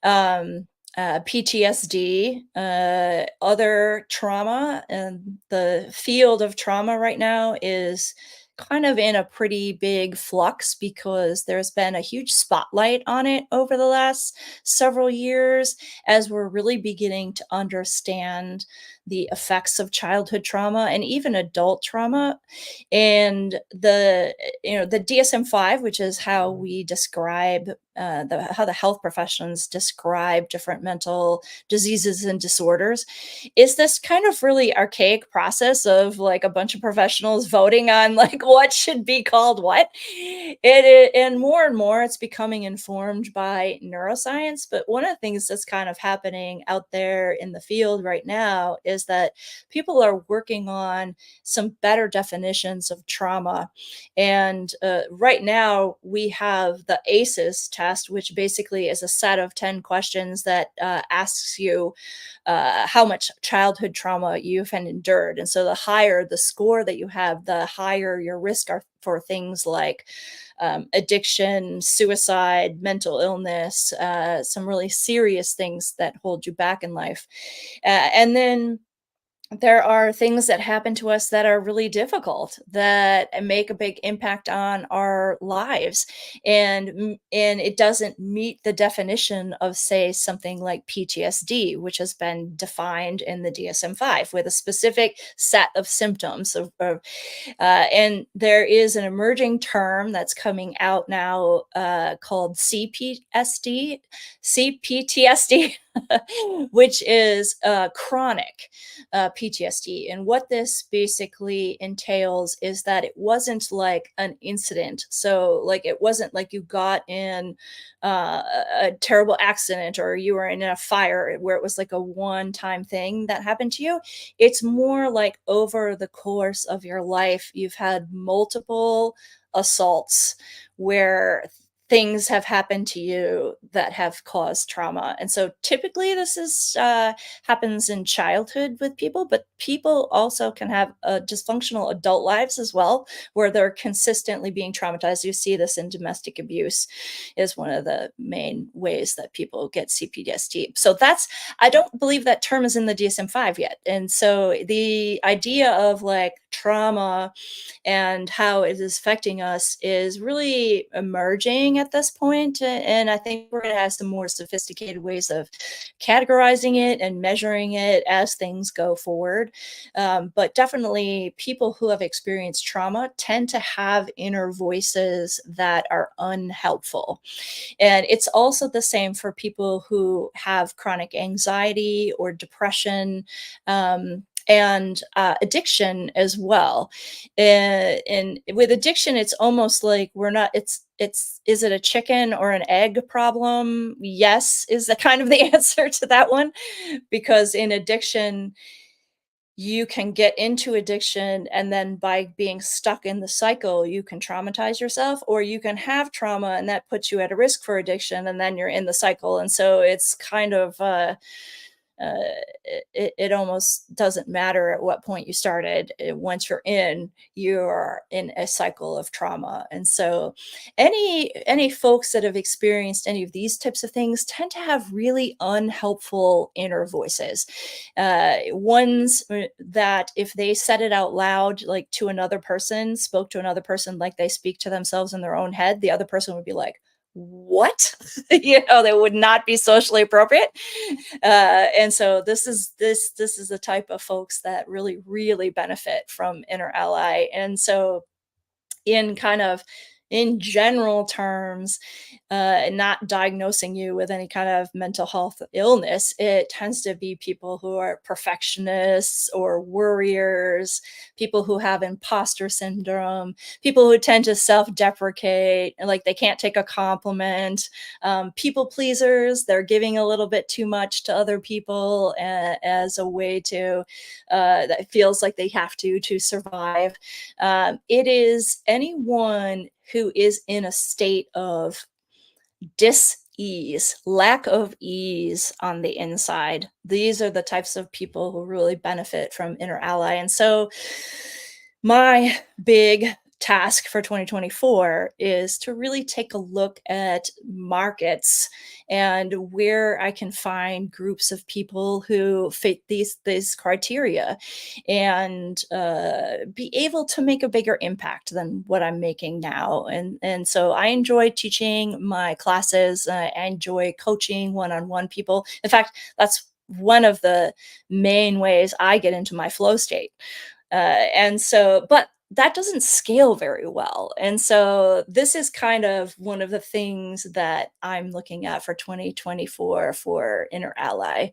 um, PTSD, other trauma, and the field of trauma right now is kind of in a pretty big flux because there's been a huge spotlight on it over the last several years as we're really beginning to understand the effects of childhood trauma and even adult trauma. And the DSM-5, which is how we describe how the health professions describe different mental diseases and disorders, is this kind of really archaic process of like a bunch of professionals voting on like what should be called what. And more it's becoming informed by neuroscience. But one of the things that's kind of happening out there in the field right now is that people are working on some better definitions of trauma. And right now, we have the ACEs test, which basically is a set of 10 questions that asks you how much childhood trauma you've endured. And so the higher the score that you have, the higher your risk for things like addiction, suicide, mental illness, some really serious things that hold you back in life. And then there are things that happen to us that are really difficult that make a big impact on our lives, and it doesn't meet the definition of, say, something like PTSD, which has been defined in the DSM-5 with a specific set of symptoms and there is an emerging term that's coming out now called CPTSD, which is chronic PTSD. And what this basically entails is that it wasn't like an incident. So, like, it wasn't like you got in a terrible accident or you were in a fire where it was like a one time thing that happened to you. It's more like over the course of your life, you've had multiple assaults where things have happened to you that have caused trauma. And so typically this is happens in childhood with people, but people also can have dysfunctional adult lives as well, where they're consistently being traumatized. You see this in domestic abuse is one of the main ways that people get CPTSD. So that's, I don't believe that term is in the DSM-5 yet. And so the idea of like trauma and how it is affecting us is really emerging at this point. And I think we're going to have some more sophisticated ways of categorizing it and measuring it as things go forward. But definitely, people who have experienced trauma tend to have inner voices that are unhelpful. And it's also the same for people who have chronic anxiety or depression. And addiction as well. And with addiction, it's almost like we're not, it's is it a chicken or an egg problem? Yes, is the kind of the answer to that one. Because in addiction, you can get into addiction, and then by being stuck in the cycle, you can traumatize yourself, or you can have trauma and that puts you at a risk for addiction, and then you're in the cycle. And so it's kind of uh, it almost doesn't matter at what point you started. Once you're in, you're in a cycle of trauma. And so any folks that have experienced any of these types of things tend to have really unhelpful inner voices, ones that if they said it out loud, like to another person, spoke to another person like they speak to themselves in their own head, the other person would be like, what? That would not be socially appropriate. And so this is the type of folks that really benefit from inner ally. And so in kind of in general terms, not diagnosing you with any kind of mental health illness, it tends to be people who are perfectionists or worriers, people who have imposter syndrome, people who tend to self-deprecate, and like they can't take a compliment, people pleasers. They're giving a little bit too much to other people as a way to that feels like they have to survive. It is anyone who is in a state of dis-ease, lack of ease on the inside. These are the types of people who really benefit from inner ally. And so my big task for 2024 is to really take a look at markets and where I can find groups of people who fit these criteria, and be able to make a bigger impact than what I'm making now. And so I enjoy teaching my classes. I enjoy coaching one-on-one people. In fact, that's one of the main ways I get into my flow state. And so, but that doesn't scale very well. And so this is kind of one of the things that I'm looking at for 2024 for Inner Ally.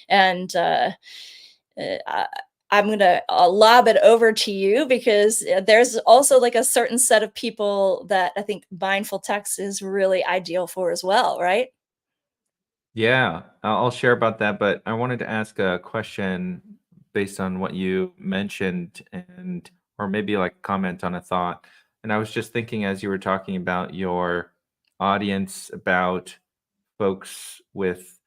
And I, I'm going to lob it over to you, because there's also like a certain set of people that I think Mindful Text is really ideal for as well, right? Yeah, I'll share about that, but I wanted to ask a question based on what you mentioned, and or maybe like comment on a thought. And I was just thinking as you were talking about your audience, about folks with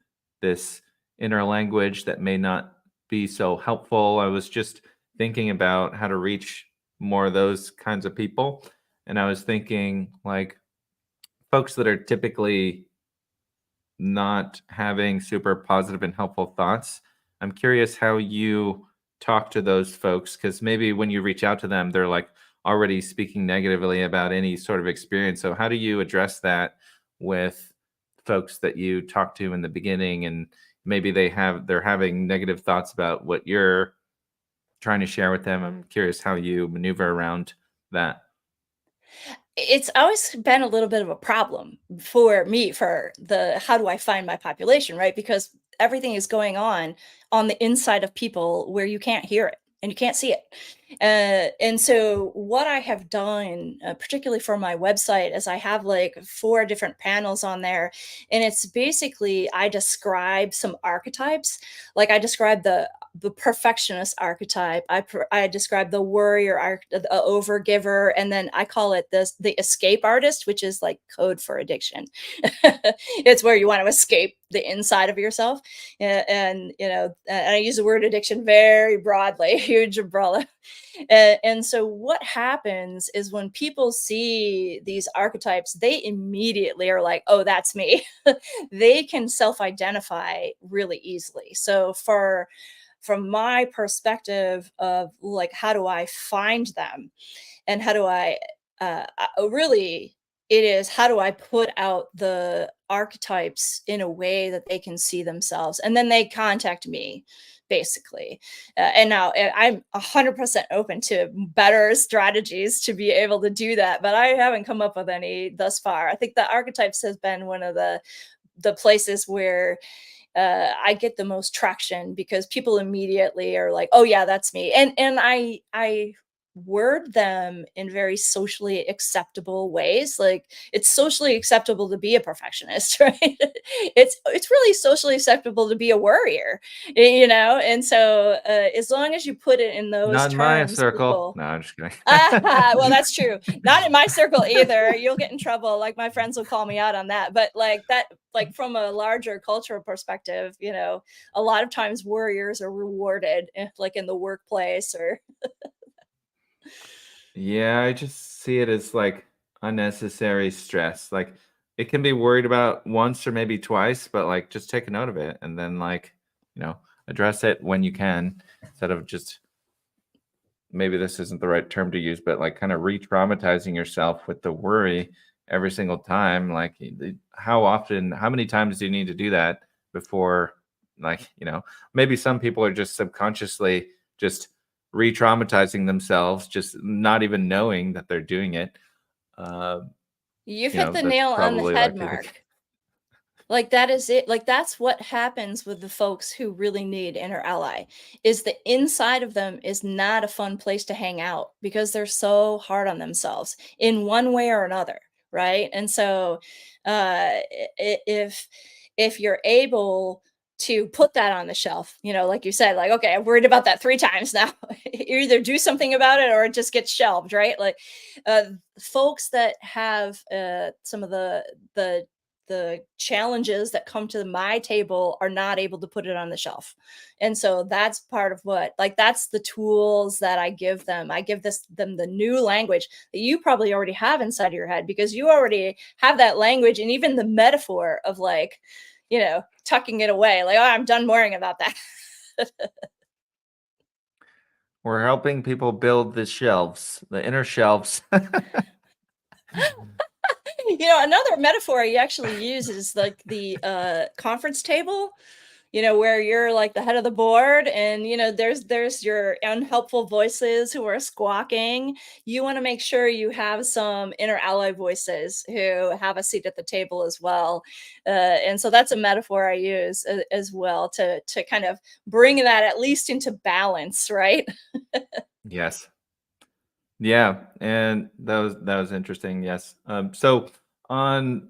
this inner language that may not be so helpful. I was just thinking about how to reach more of those kinds of people. and I was thinking, like, folks that are typically not having super positive and helpful thoughts. I'm curious how you talk to those folks, because maybe when you reach out to them, they're like already speaking negatively about any sort of experience. So how do you address that with folks that you talk to in the beginning, and maybe they're having negative thoughts about what you're trying to share with them? I'm curious how you maneuver around that. It's always been a little bit of a problem for me for the how do I find my population, right? Because everything is going on the inside of people where you can't hear it and you can't see it. And so what I have done, particularly for my website, is I have like 4 different panels on there, and it's basically I describe some archetypes. Like I describe the perfectionist archetype. I describe the warrior the overgiver, and then I call it the escape artist, which is like code for addiction. It's where you want to escape the inside of yourself, and and I use the word addiction very broadly, huge umbrella. And so what happens is when people see these archetypes, they immediately are like, oh, that's me. They can self-identify really easily. So from my perspective of like how do I find them and how do I really it is how do I put out the archetypes in a way that they can see themselves, and then they contact me basically. And now I'm 100% open to better strategies to be able to do that, but I haven't come up with any thus far. I think the archetypes has been one of the places where I get the most traction because people immediately are like, "Oh yeah, that's me," and I word them in very socially acceptable ways. Like it's socially acceptable to be a perfectionist, right? It's really socially acceptable to be a worrier, And so as long as you put it in those Not in my terms, circle. people No, I'm just kidding. well, that's true. Not in my circle either. You'll get in trouble. Like my friends will call me out on that. But like that, like from a larger cultural perspective, a lot of times warriors are rewarded, like in the workplace or Yeah, I just see it as like unnecessary stress. Like it can be worried about once or maybe twice, but like just take a note of it and then like, address it when you can, instead of just, maybe this isn't the right term to use, but like kind of re-traumatizing yourself with the worry every single time. Like how often, how many times do you need to do that before, like, maybe some people are just subconsciously just re-traumatizing themselves, just not even knowing that they're doing it. uh, you've hit the that's nail on the probably head, likely the case. Mark. Like, that is it. Like, that's what happens with the folks who really need inner ally, is the inside of them is not a fun place to hang out because they're so hard on themselves in one way or another, right? And so, if you're able to put that on the shelf, like you said, like, okay, I've worried about that 3 times now. You either do something about it or it just gets shelved, right? Like, uh, folks that have some of the challenges that come to my table are not able to put it on the shelf. And so that's part of what, like, that's the tools that I give them. I give them the new language that you probably already have inside of your head because you already have that language, and even the metaphor of like, tucking it away, like, oh, I'm done worrying about that. We're helping people build the shelves, the inner shelves. Another metaphor you actually use is like the conference table, where you're like the head of the board, and there's your unhelpful voices who are squawking. You want to make sure you have some inner ally voices who have a seat at the table as well. And so that's a metaphor I use as well to kind of bring that at least into balance, right? Yes. Yeah, and that was interesting. Yes. So on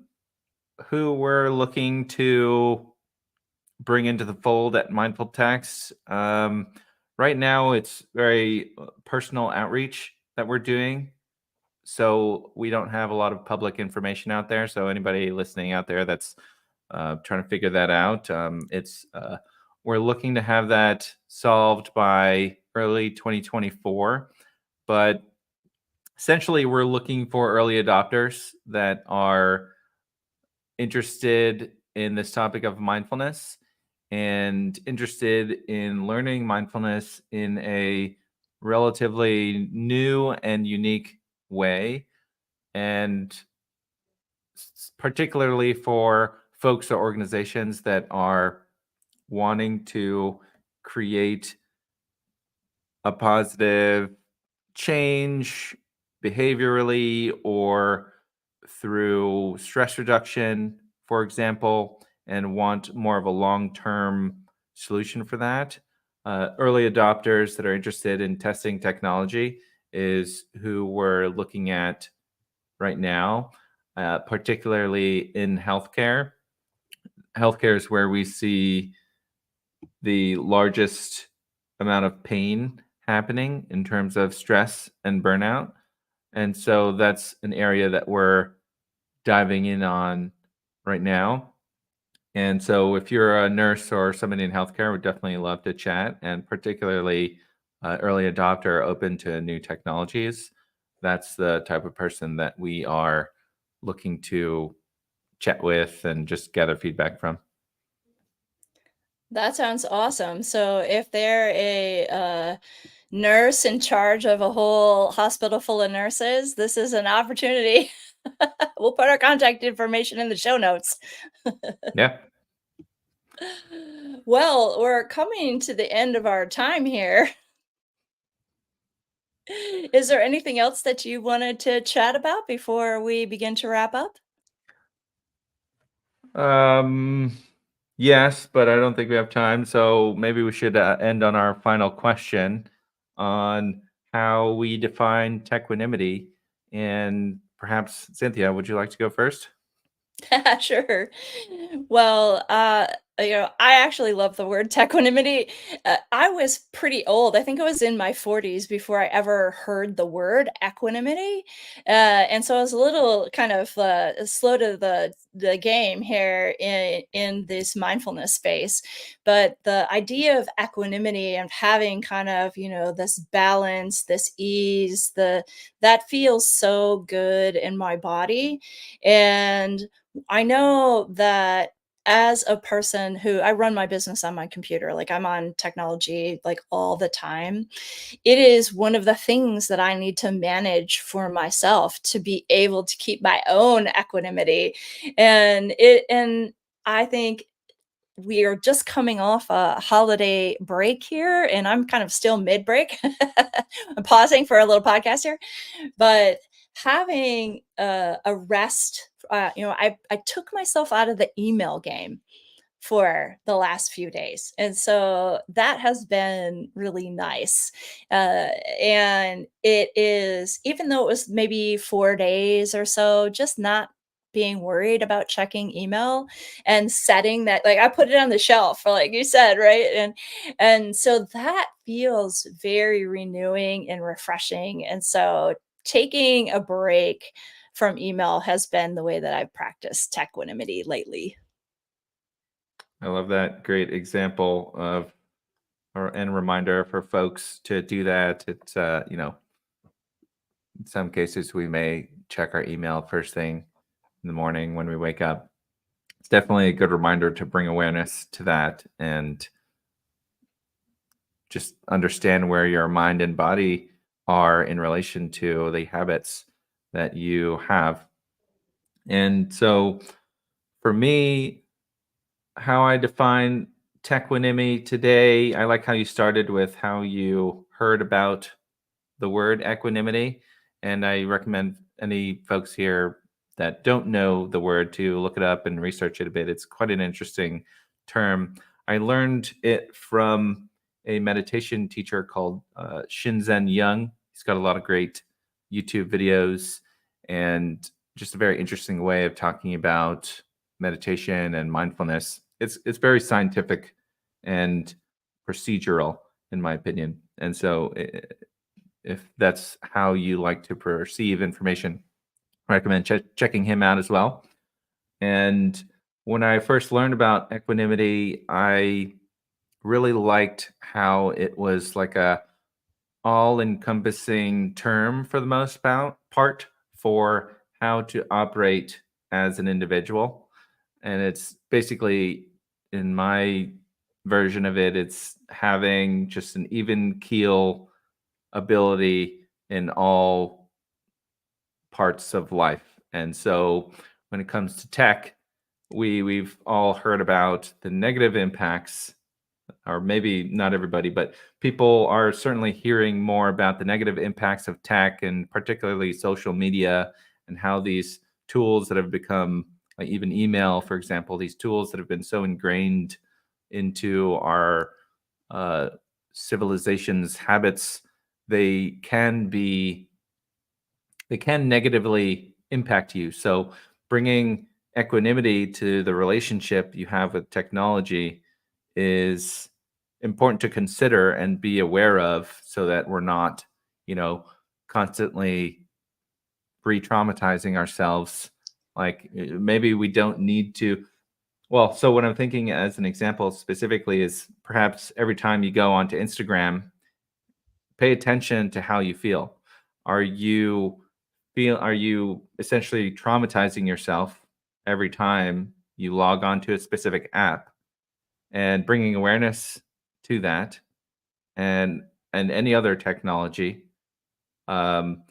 who we're looking to bring into the fold at Mindful Text, right now it's very personal outreach that we're doing. So we don't have a lot of public information out there. So anybody listening out there that's trying to figure that out, it's we're looking to have that solved by early 2024, but essentially we're looking for early adopters that are interested in this topic of mindfulness and interested in learning mindfulness in a relatively new and unique way. And particularly for folks or organizations that are wanting to create a positive change behaviorally or through stress reduction, for example, and want more of a long-term solution for that. Early adopters that are interested in testing technology is who we're looking at right now, particularly in healthcare. Healthcare is where we see the largest amount of pain happening in terms of stress and burnout. And so that's an area that we're diving in on right now. And so if you're a nurse or somebody in healthcare, we'd definitely love to chat, and particularly early adopter open to new technologies. That's the type of person that we are looking to chat with and just gather feedback from. That sounds awesome. So if they're a nurse in charge of a whole hospital full of nurses, this is an opportunity. We'll put our contact information in the show notes. Yeah. Well, we're coming to the end of our time here. Is there anything else that you wanted to chat about before we begin to wrap up? Um, yes, but I don't think we have time. So maybe we should end on our final question on how we define Techquanimity. And perhaps, Cynthia, would you like to go first? Sure. Well, I actually love the word Techquanimity. I was pretty old. I think I was in my 40s before I ever heard the word equanimity. And so I was a little kind of slow to the game here in this mindfulness space. But the idea of equanimity and having kind of, this balance, this ease, that feels so good in my body. And I know that as a person who I run my business on my computer, like I'm on technology like all the time, it is one of the things that I need to manage for myself to be able to keep my own equanimity. And I think we are just coming off a holiday break here, and I'm kind of still mid break. I'm pausing for a little podcast here, but having a rest, I took myself out of the email game for the last few days. And so that has been really nice. Uh, and it is, even though it was maybe 4 days or so, just not being worried about checking email and setting that, like I put it on the shelf, like you said, right? And so that feels very renewing and refreshing. And so taking a break from email has been the way that I've practiced Techquanimity lately. I love that. Great example of or and reminder for folks to do that. It's in some cases we may check our email first thing in the morning when we wake up. It's definitely a good reminder to bring awareness to that and just understand where your mind and body are in relation to the habits that you have. And so for me, how I define Techquanimity today, I like how you started with how you heard about the word equanimity. And I recommend any folks here that don't know the word to look it up and research it a bit. It's quite an interesting term. I learned it from a meditation teacher called Shinzen Young. He's got a lot of great YouTube videos and just a very interesting way of talking about meditation and mindfulness. It's very scientific and procedural, in my opinion. And so if that's how you like to perceive information, I recommend checking him out as well. And when I first learned about equanimity, I really liked how it was like a all-encompassing term for the most part for how to operate as an individual. And it's basically, in my version of it, it's having just an even keel ability in all parts of life. And so when it comes to tech, we've all heard about the negative impacts, or maybe not everybody, but people are certainly hearing more about the negative impacts of tech, and particularly social media, and how these tools that have become, like even email, for example, these tools that have been so ingrained into our uh, civilization's habits, they can be they can negatively impact you. So bringing equanimity to the relationship you have with technology is important to consider and be aware of, so that we're not, you know, constantly re-traumatizing ourselves. Like maybe we don't need to. Well, so what I'm thinking as an example specifically is, perhaps every time you go onto Instagram, pay attention to how you feel. Are you are you essentially traumatizing yourself every time you log on to a specific app, and bringing awareness to that, and any other technology? Um,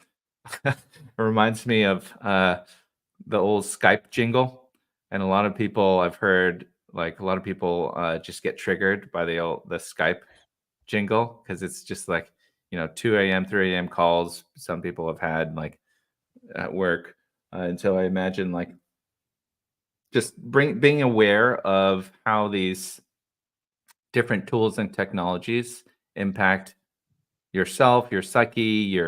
it reminds me of the old Skype jingle, and a lot of people I've heard, like a lot of people just get triggered by the Skype jingle, because it's just like, 2 a.m., 3 a.m. calls some people have had, like, at work. And so I imagine, like, just being aware of how these different tools and technologies impact yourself, your psyche,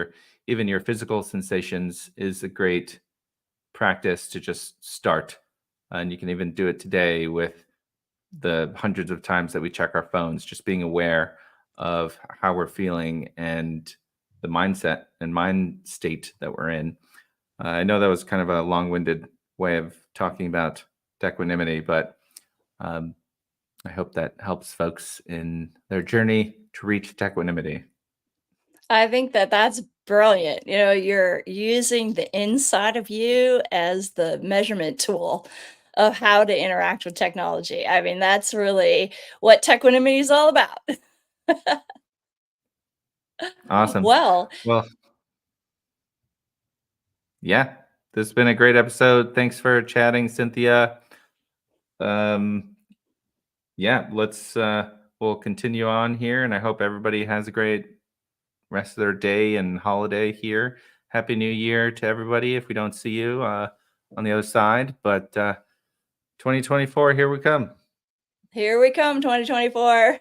even your physical sensations, is a great practice to just start. And you can even do it today with the hundreds of times that we check our phones, just being aware of how we're feeling and the mindset and mind state that we're in. I know that was kind of a long-winded way of talking about equanimity, but um, I hope that helps folks in their journey to reach equanimity. I think that that's brilliant. You're using the inside of you as the measurement tool of how to interact with technology. I mean, that's really what Techquanimity is all about. Awesome. Well, Well, yeah, this has been a great episode. Thanks for chatting, Cynthia. Um, yeah, we'll continue on here, and I hope everybody has a great rest of their day and holiday here. Happy New Year to everybody if we don't see you on the other side. But 2024, here we come. here we come, 2024.